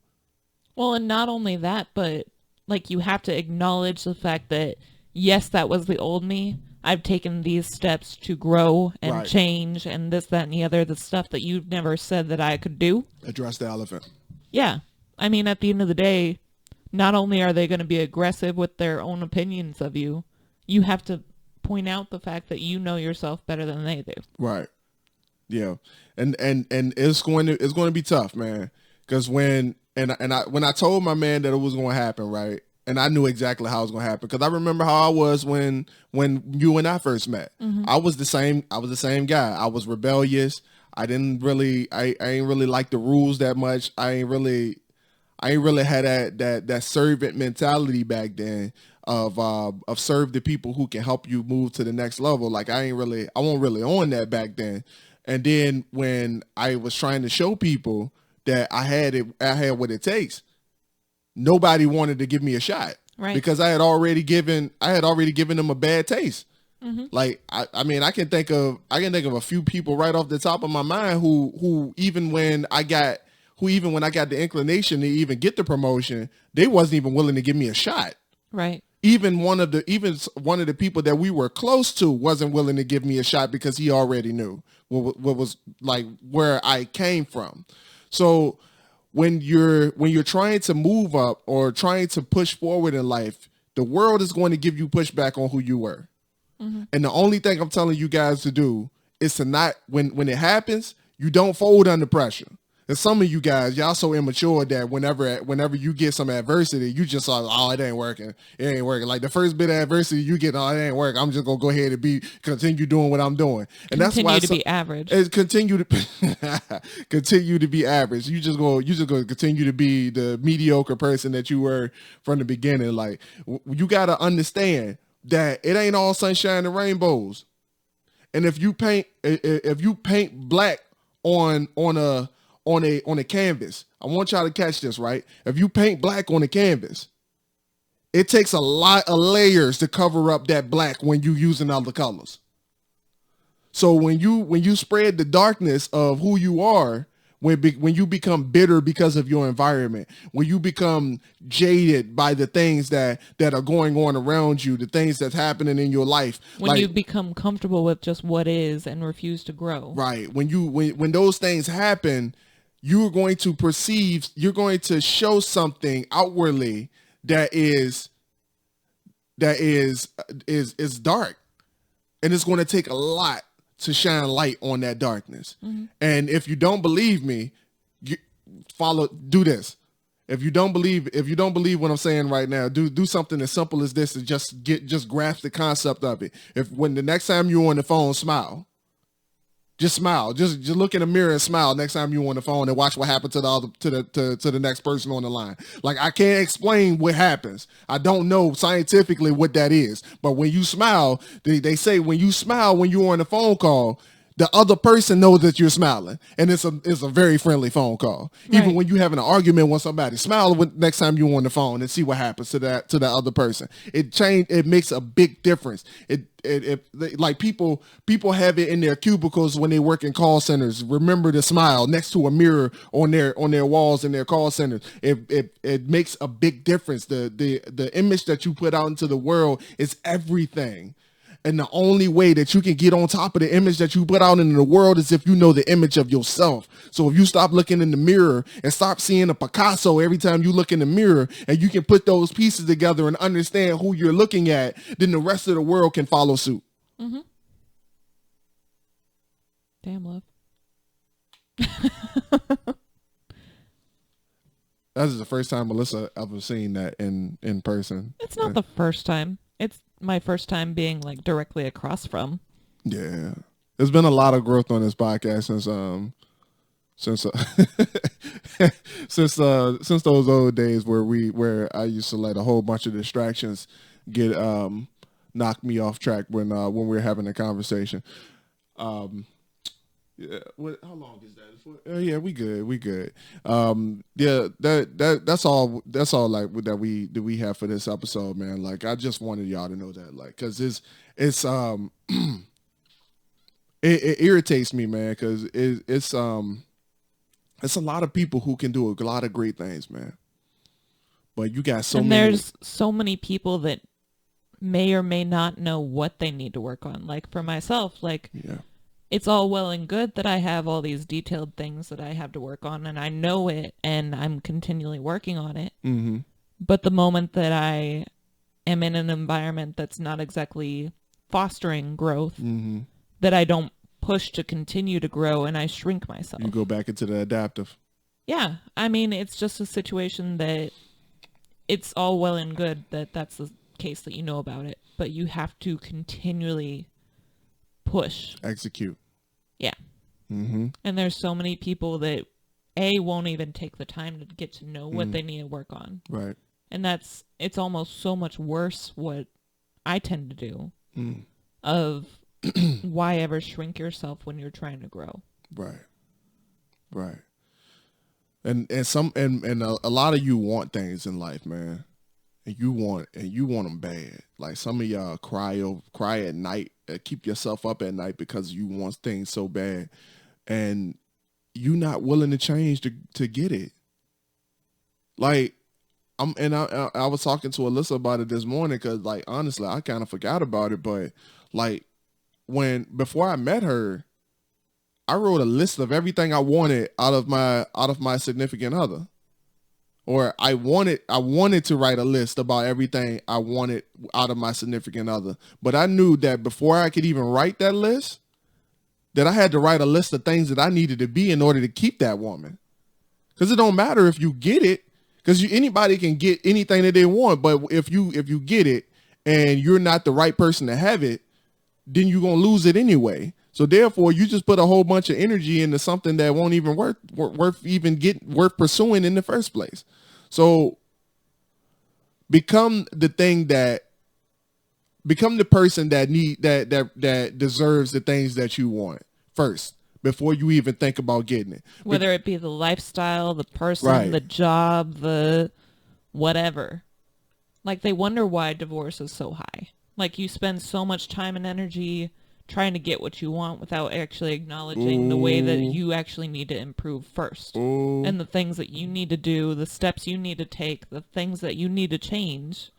Well, and not only that, but like, you have to acknowledge the fact that, yes, that was the old me. I've taken these steps to grow and Right. change and this, that, and the other, the stuff that you've never said that I could do. Address the elephant. Yeah. I mean, at the end of the day, not only are they going to be aggressive with their own opinions of you, you have to point out the fact that you know yourself better than they do. Right. Yeah. And it's going to be tough, man. Because when I told my man that it was going to happen, right? And I knew exactly how it was going to happen, because I remember how I was when you and I first met. I was the same guy. I was rebellious. I ain't really like the rules that much. I ain't really had that servant mentality back then of serve the people who can help you move to the next level. Like I wasn't really on that back then. And then when I was trying to show people that I had what it takes, nobody wanted to give me a shot. Right. Because I had already given them a bad taste. Like I mean, I can think of a few people right off the top of my mind who even when I got the inclination to even get the promotion, they wasn't even willing to give me a shot. Right. Even one of the people that we were close to wasn't willing to give me a shot, because he already knew what was like where I came from. So when you're trying to move up or trying to push forward in life, the world is going to give you pushback on who you were. And the only thing I'm telling you guys to do is to not, when it happens, you don't fold under pressure. And some of you guys, y'all so immature that whenever you get some adversity, you just like, oh, it ain't working. It ain't working. Like the first bit of adversity you get, oh, it ain't working. I'm just gonna go ahead and continue doing what I'm doing. And that's why be average. Continue to be average. You just gonna continue to be the mediocre person that you were from the beginning. Like you gotta understand that it ain't all sunshine and rainbows. And if you paint black on a canvas, I want y'all to catch this, right? If you paint black on a canvas, it takes a lot of layers to cover up that black when you using other colors. So when you spread the darkness of who you are, when you become bitter because of your environment, when you become jaded by the things that are going on around you, the things that's happening in your life, when you become comfortable with just what is and refuse to grow. Right. When those things happen, you're going to show something outwardly that is dark, and it's going to take a lot to shine light on that darkness. And if you don't believe me, do this. If you don't believe what I'm saying right now, do something as simple as this to just grasp the concept of it. When the next time you're on the phone, smile. Just smile. Just look in the mirror and smile next time you're on the phone, and watch what happens to the next person on the line. Like, I can't explain what happens. I don't know scientifically what that is. But when you smile, they say when you smile when you're on a phone call, the other person knows that you're smiling, and it's a very friendly phone call. Right. Even when you're having an argument with somebody, smile next time you're on the phone and see what happens to that other person. It makes a big difference. Like people have it in their cubicles when they work in call centers. Remember to smile next to a mirror on their walls in their call centers. It makes a big difference. The image that you put out into the world is everything. And the only way that you can get on top of the image that you put out into the world is if you know the image of yourself. So if you stop looking in the mirror and stop seeing a Picasso every time you look in the mirror, and you can put those pieces together and understand who you're looking at, then the rest of the world can follow suit. Mm-hmm. Damn, love. That is the first time Melissa ever seen that in person. It's not the first time. It's my first time being like directly across from. Yeah, there's been a lot of growth on this podcast since those old days where I used to let a whole bunch of distractions get knock me off track when we were having a conversation. Yeah, how long is that? Yeah, we good. Yeah, that's all like that we have for this episode, man. Like, I just wanted y'all to know that, like, cause it's it irritates me, man, cause it's a lot of people who can do a lot of great things, man. But you got so many. There's so many people that may or may not know what they need to work on. Like for myself, like Yeah. it's all well and good that I have all these detailed things that I have to work on and I know it and I'm continually working on it. Mm-hmm. But the moment that I am in an environment that's not exactly fostering growth, Mm-hmm. that I don't push to continue to grow and I shrink myself. You go back into the adaptive. Yeah. I mean, it's just a situation that it's all well and good that that's the case that you know about it, but you have to continually push. Execute. Yeah. Mm-hmm. And there's so many people that won't even take the time to get to know what they need to work on. Right. And it's almost so much worse what I tend to do of why ever shrink yourself when you're trying to grow. Right. Right. And a lot of you want things in life, man. And you want them bad. Like some of y'all cry at night, keep yourself up at night because you want things so bad, and you not willing to change to get it. Like I was talking to Alyssa about it this morning because, like, honestly, I kind of forgot about it, but like before I met her, I wrote a list of everything I wanted out of my significant other. Or I wanted to write a list about everything I wanted out of my significant other. But I knew that before I could even write that list, that I had to write a list of things that I needed to be in order to keep that woman. Because it don't matter if you get it, because anybody can get anything that they want. But if you get it and you're not the right person to have it, then you're gonna lose it anyway. So therefore, you just put a whole bunch of energy into something that won't even worth pursuing in the first place. So become the person that deserves the things that you want first before you even think about getting it. Whether it be the lifestyle, the person, Right. the job, the whatever. Like they wonder why divorce is so high. Like you spend so much time and energy trying to get what you want without actually acknowledging the way that you actually need to improve first. And the things that you need to do, the steps you need to take, the things that you need to change,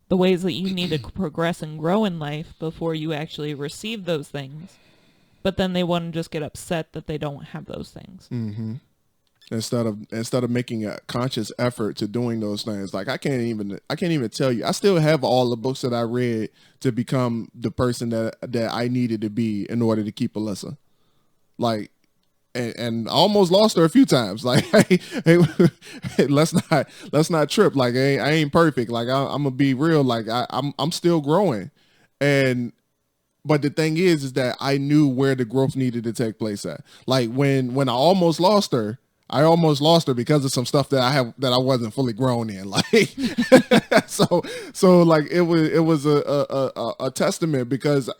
the ways that you need to progress and grow in life before you actually receive those things. But then they want to just get upset that they don't have those things. Mm-hmm. Instead of making a conscious effort to doing those things. Like I can't even tell you. I still have all the books that I read to become the person that I needed to be in order to keep Alyssa. Like, and I almost lost her a few times. Like, hey, let's not trip. Like, I ain't perfect. Like, I'm gonna be real. Like, I'm still growing, but the thing is that I knew where the growth needed to take place at. Like when I almost lost her because of some stuff that I wasn't fully grown in. Like, so like it was a testament because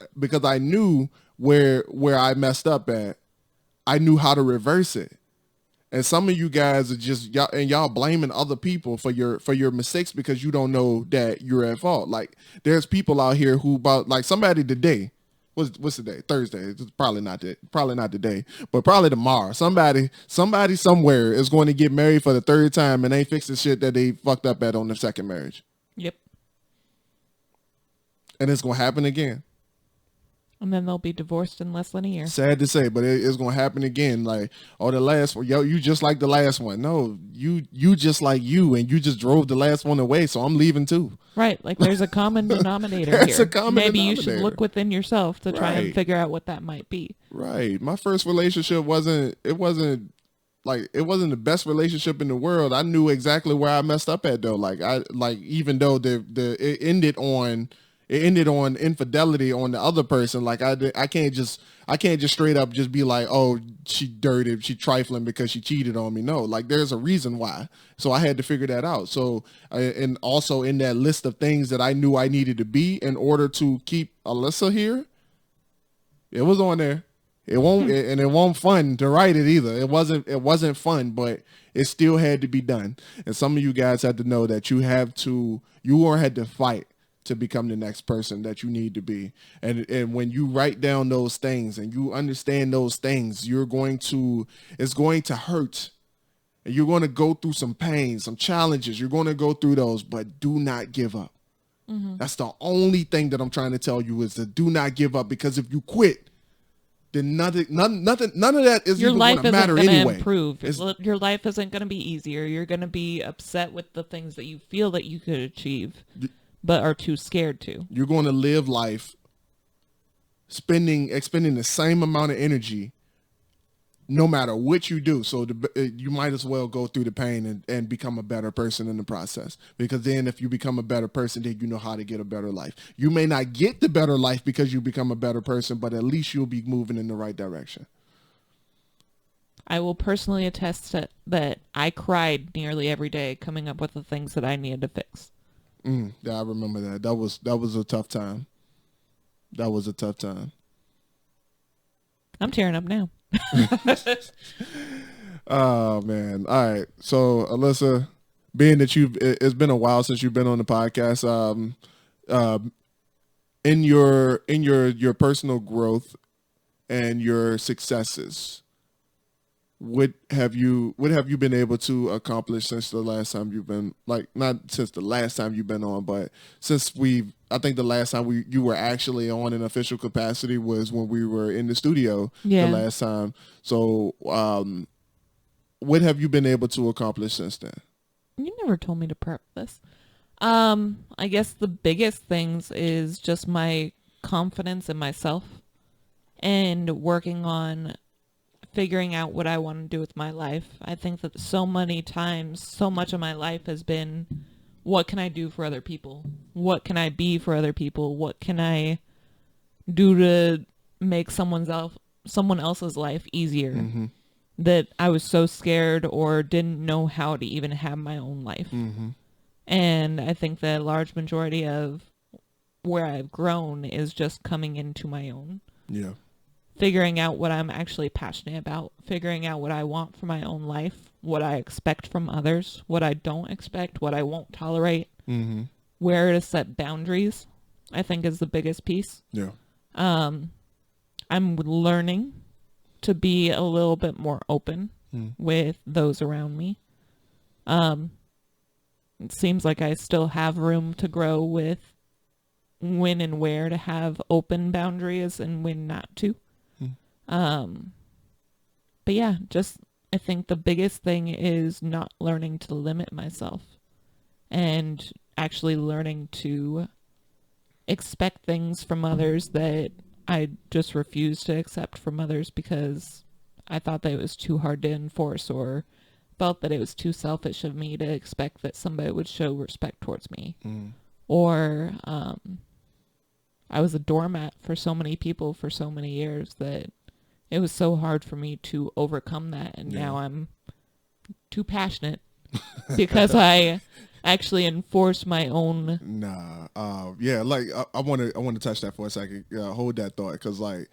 I knew where I messed up at. I knew how to reverse it. And some of you guys are just y'all blaming other people for your mistakes because you don't know that you're at fault. Like there's people out here who like somebody today. What's the day? Thursday. It's probably not today, but probably tomorrow. Somebody somewhere is going to get married for the third time and ain't fixing shit that they fucked up at on their second marriage. Yep. And it's going to happen again. And then they'll be divorced in less than a year. Sad to say, but it's going to happen again. Like, oh, the last one, yo, you just like the last one. No, you just like you, and you just drove the last one away, so I'm leaving too. Right, like there's a common denominator There's here. a common Maybe you denominator. should look within yourself to try Right. and figure out what that might be. Right. My first relationship wasn't the best relationship in the world. I knew exactly where I messed up at though. Even though it ended on infidelity on the other person. Like I can't just straight up just be like, oh, she dirty, she trifling because she cheated on me. No, like there's a reason why. So I had to figure that out. So and also in that list of things that I knew I needed to be in order to keep Alyssa here, it was on there. It won't fun to write it either. It wasn't fun, but it still had to be done. And some of you guys had to know that you had to fight to become the next person that you need to be. And when you write down those things and you understand those things, it's going to hurt. And you're going to go through some pain, some challenges. You're going to go through those, but do not give up. That's the only thing that I'm trying to tell you is to do not give up, because if you quit, then none of that is Your even life going to isn't matter going to anyway. improve. Your life isn't going to be easier. You're going to be upset with the things that you feel that you could achieve, but are too scared to. You're going to live life expending the same amount of energy no matter what you do. So you might as well go through the pain and become a better person in the process. Because then if you become a better person, then you know how to get a better life. You may not get the better life because you become a better person, but at least you'll be moving in the right direction. I will personally attest that I cried nearly every day coming up with the things that I needed to fix. Yeah, I remember that. That was a tough time. That was a tough time. I'm tearing up now. Oh man. All right. So Alyssa, being that it's been a while since you've been on the podcast, in your personal growth and your successes, what have you been able to accomplish since the last time you've been, like, not since the last time you've been on, but since I think the last time you were actually on an official capacity was when we were in the studio the last time. So what have you been able to accomplish since then? You never told me to prep this. I guess the biggest things is just my confidence in myself and working on figuring out what I want to do with my life. I think that so many times, so much of my life has been, what can I do for other people? What can I be for other people? What can I do to make someone else's life easier? Mm-hmm. That I was so scared or didn't know how to even have my own life. Mm-hmm. And I think that a large majority of where I've grown is just coming into my own. Yeah. Figuring out what I'm actually passionate about, figuring out what I want for my own life, what I expect from others, what I don't expect, what I won't tolerate, where to set boundaries, I think is the biggest piece. Yeah. I'm learning to be a little bit more open with those around me. It seems like I still have room to grow with when and where to have open boundaries and when not to. But yeah, just I think the biggest thing is not learning to limit myself and actually learning to expect things from others that I just refuse to accept from others because I thought that it was too hard to enforce or felt that it was too selfish of me to expect that somebody would show respect towards me. Or I was a doormat for so many people for so many years that it was so hard for me to overcome that. And now I'm too passionate because I actually enforce my own. Like I want to touch that for a second. Hold that thought, because like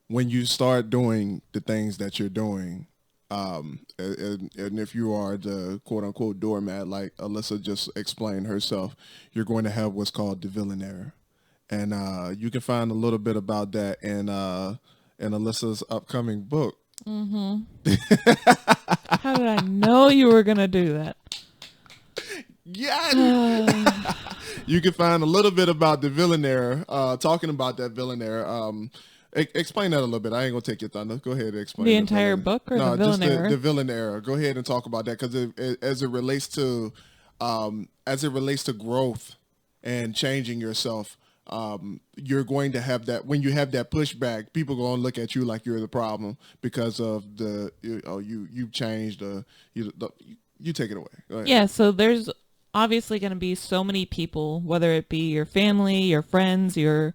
when you start doing the things that you're doing, and if you are the quote unquote doormat, like Alyssa just explained herself, you're going to have what's called the villain error, and you can find a little bit about that in Alyssa's upcoming book. How did I know you were gonna do that? Yeah. You can find a little bit about the villain error, talking about that villain error. Explain that a little bit. I ain't gonna take your thunder. Go ahead and explain the entire book or the villain just error? The villain error. Go ahead and talk about that, because as it relates to growth and changing yourself. You're going to have that when you have that pushback. People are going to look at you like you're the problem because of you've changed. You take it away. Go ahead. Yeah. So there's obviously going to be so many people, whether it be your family, your friends, your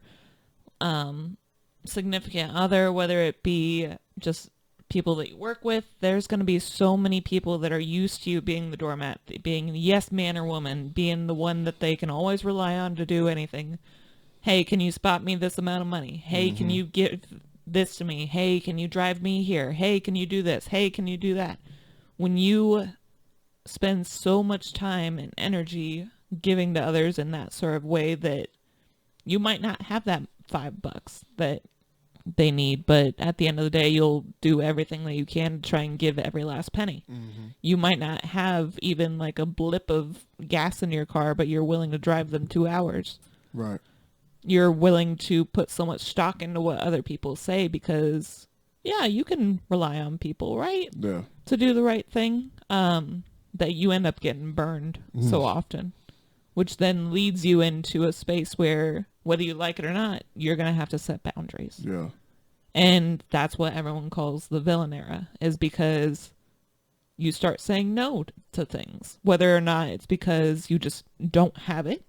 significant other, whether it be just people that you work with. There's going to be so many people that are used to you being the doormat, being the yes man or woman, being the one that they can always rely on to do anything. Hey, can you spot me this amount of money? Hey, can you give this to me? Hey, can you drive me here? Hey, can you do this? Hey, can you do that? When you spend so much time and energy giving to others in that sort of way that you might not have that $5 that they need, but at the end of the day, you'll do everything that you can to try and give every last penny. You might not have even like a blip of gas in your car, but you're willing to drive them 2 hours. Right. You're willing to put so much stock into what other people say because, yeah, you can rely on people, right? Yeah. To do the right thing, that you end up getting burned so often, which then leads you into a space where, whether you like it or not, you're going to have to set boundaries. Yeah. And that's what everyone calls the villain era, is because you start saying no to things, whether or not it's because you just don't have it,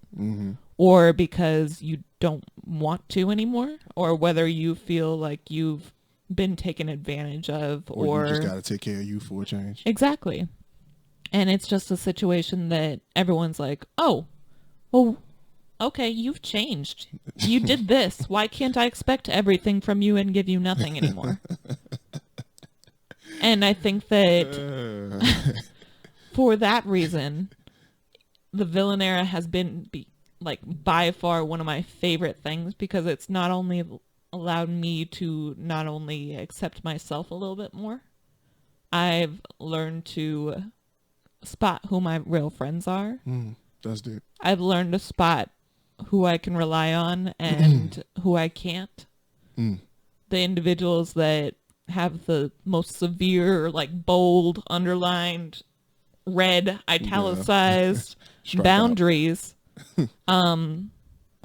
or because you don't want to anymore, or whether you feel like you've been taken advantage of, or you just got to take care of you for a change. Exactly. And it's just a situation that everyone's like, oh, well, okay, you've changed. You did this. Why can't I expect everything from you and give you nothing anymore? And I think that for that reason, the villain era has been like by far one of my favorite things, because it's not only allowed me to not only accept myself a little bit more, I've learned to spot who my real friends are. That's deep. I've learned to spot who I can rely on and who I can't. The individuals that have the most severe, like bold, underlined, red, italicized boundaries are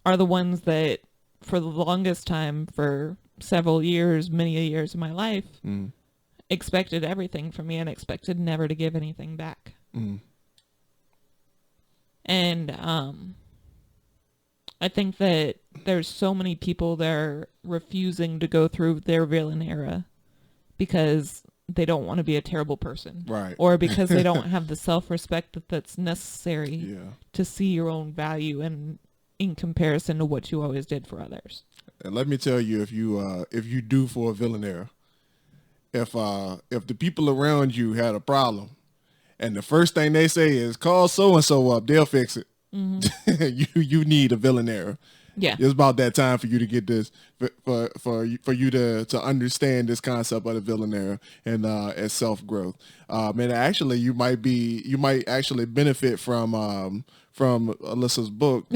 the ones that, for the longest time, for several years, many years of my life, expected everything from me and expected never to give anything back. And I think that there's so many people that are refusing to go through their villain era because they don't want to be a terrible person. Right. Or because they don't have the self-respect that's necessary Yeah. to see your own value and in comparison to what you always did for others. And let me tell you, if you do for a villain era, if the people around you had a problem, and the first thing they say is call so and so up, they'll fix it. You need a villain era. Yeah. It's about that time for you to get this, for you to understand this concept of the villain era and as self growth. And actually, you might actually benefit from Alyssa's book.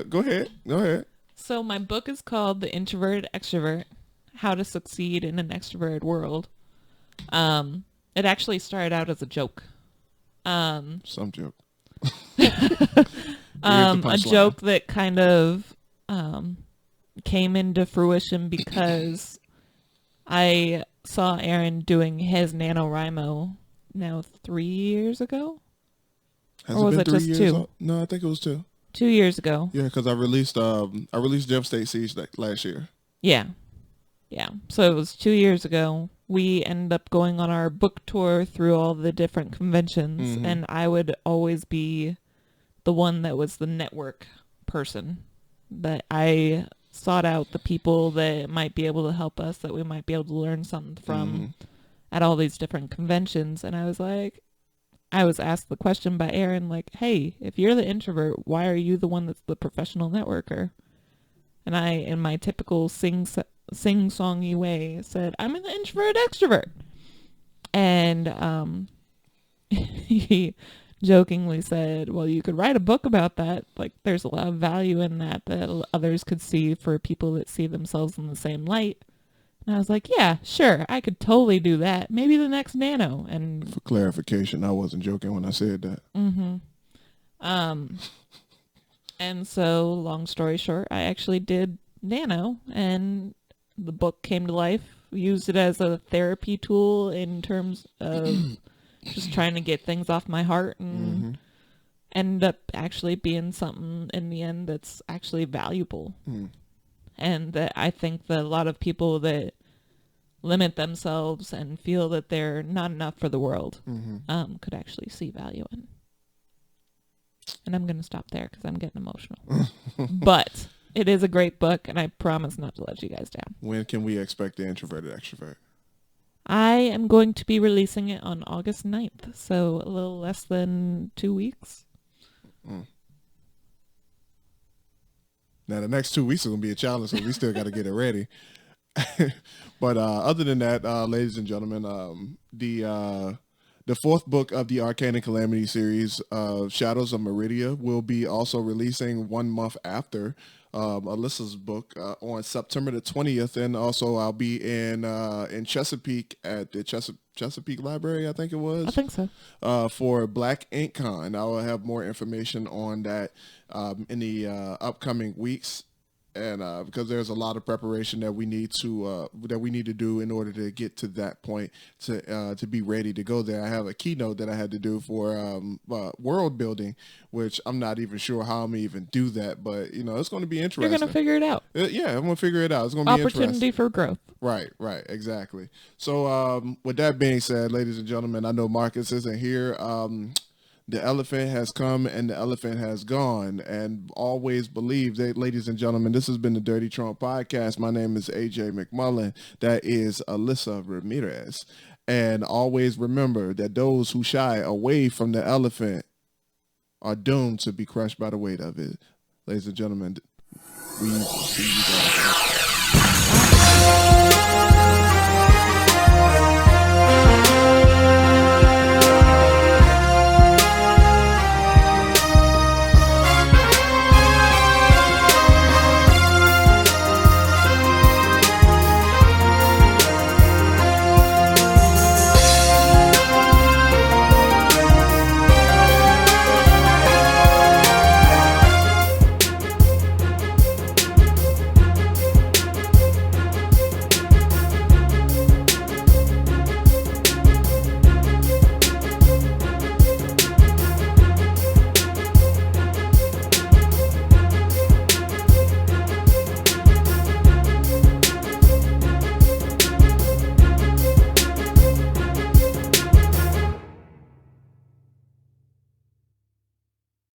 Go ahead. So my book is called The Introverted Extrovert: How to Succeed in an Extroverted World. It actually started out as a joke. Some joke. A joke that kind of came into fruition because I saw Aaron doing his NaNoWriMo now 3 years ago. Has or was it it been 3 just years? 2? No, I think it was 2. 2 years ago. Yeah, because I released Devastate Siege last year. Yeah. So it was 2 years ago. We ended up going on our book tour through all the different conventions, and I would always be the one that was the network person, that I sought out the people that might be able to help us, that we might be able to learn something from at all these different conventions. And I was asked the question by Aaron, like, hey, if you're the introvert, why are you the one that's the professional networker? And I, in my typical sing-songy way, said, I'm an introverted extrovert. And he jokingly said, well, you could write a book about that. Like, there's a lot of value in that others could see for people that see themselves in the same light. And I was like, yeah, sure, I could totally do that. Maybe the next Nano. And for clarification, I wasn't joking when I said that. And so, long story short, I actually did Nano, and the book came to life. Used it as a therapy tool in terms of just trying to get things off my heart, and ended up actually being something in the end that's actually valuable. And that I think that a lot of people that limit themselves and feel that they're not enough for the world could actually see value in. And I'm going to stop there because I'm getting emotional. But it is a great book, and I promise not to let you guys down. When can we expect The Introverted Extrovert? I am going to be releasing it on August 9th, so a little less than 2 weeks. Now the next 2 weeks is gonna be a challenge, so we still got to get it ready. But other than that, ladies and gentlemen, the fourth book of the Arcane and Calamity series, Shadows of Meridia, will be also releasing 1 month after Alyssa's book on September the 20th, and also I'll be in Chesapeake at the Chesapeake Library, I think it was. I think so. For Black Ink Con. I will have more information on that in the upcoming weeks. And because there's a lot of preparation that we need to do in order to get to that point to be ready to go there. I have a keynote that I had to do for world building, which I'm not even sure how I'm gonna even do that, but it's going to be interesting. You're gonna figure it out. Yeah, I'm gonna figure it out. It's gonna be Opportunity for growth. Right, exactly. So with that being said, ladies and gentlemen, I know Marcus isn't here. The elephant has come and the elephant has gone. And always believe that, ladies and gentlemen, this has been the Dirty Trump Podcast. My name is AJ McMullen. That is Alyssa Ramirez. And always remember that those who shy away from the elephant are doomed to be crushed by the weight of it. Ladies and gentlemen, we will see you guys.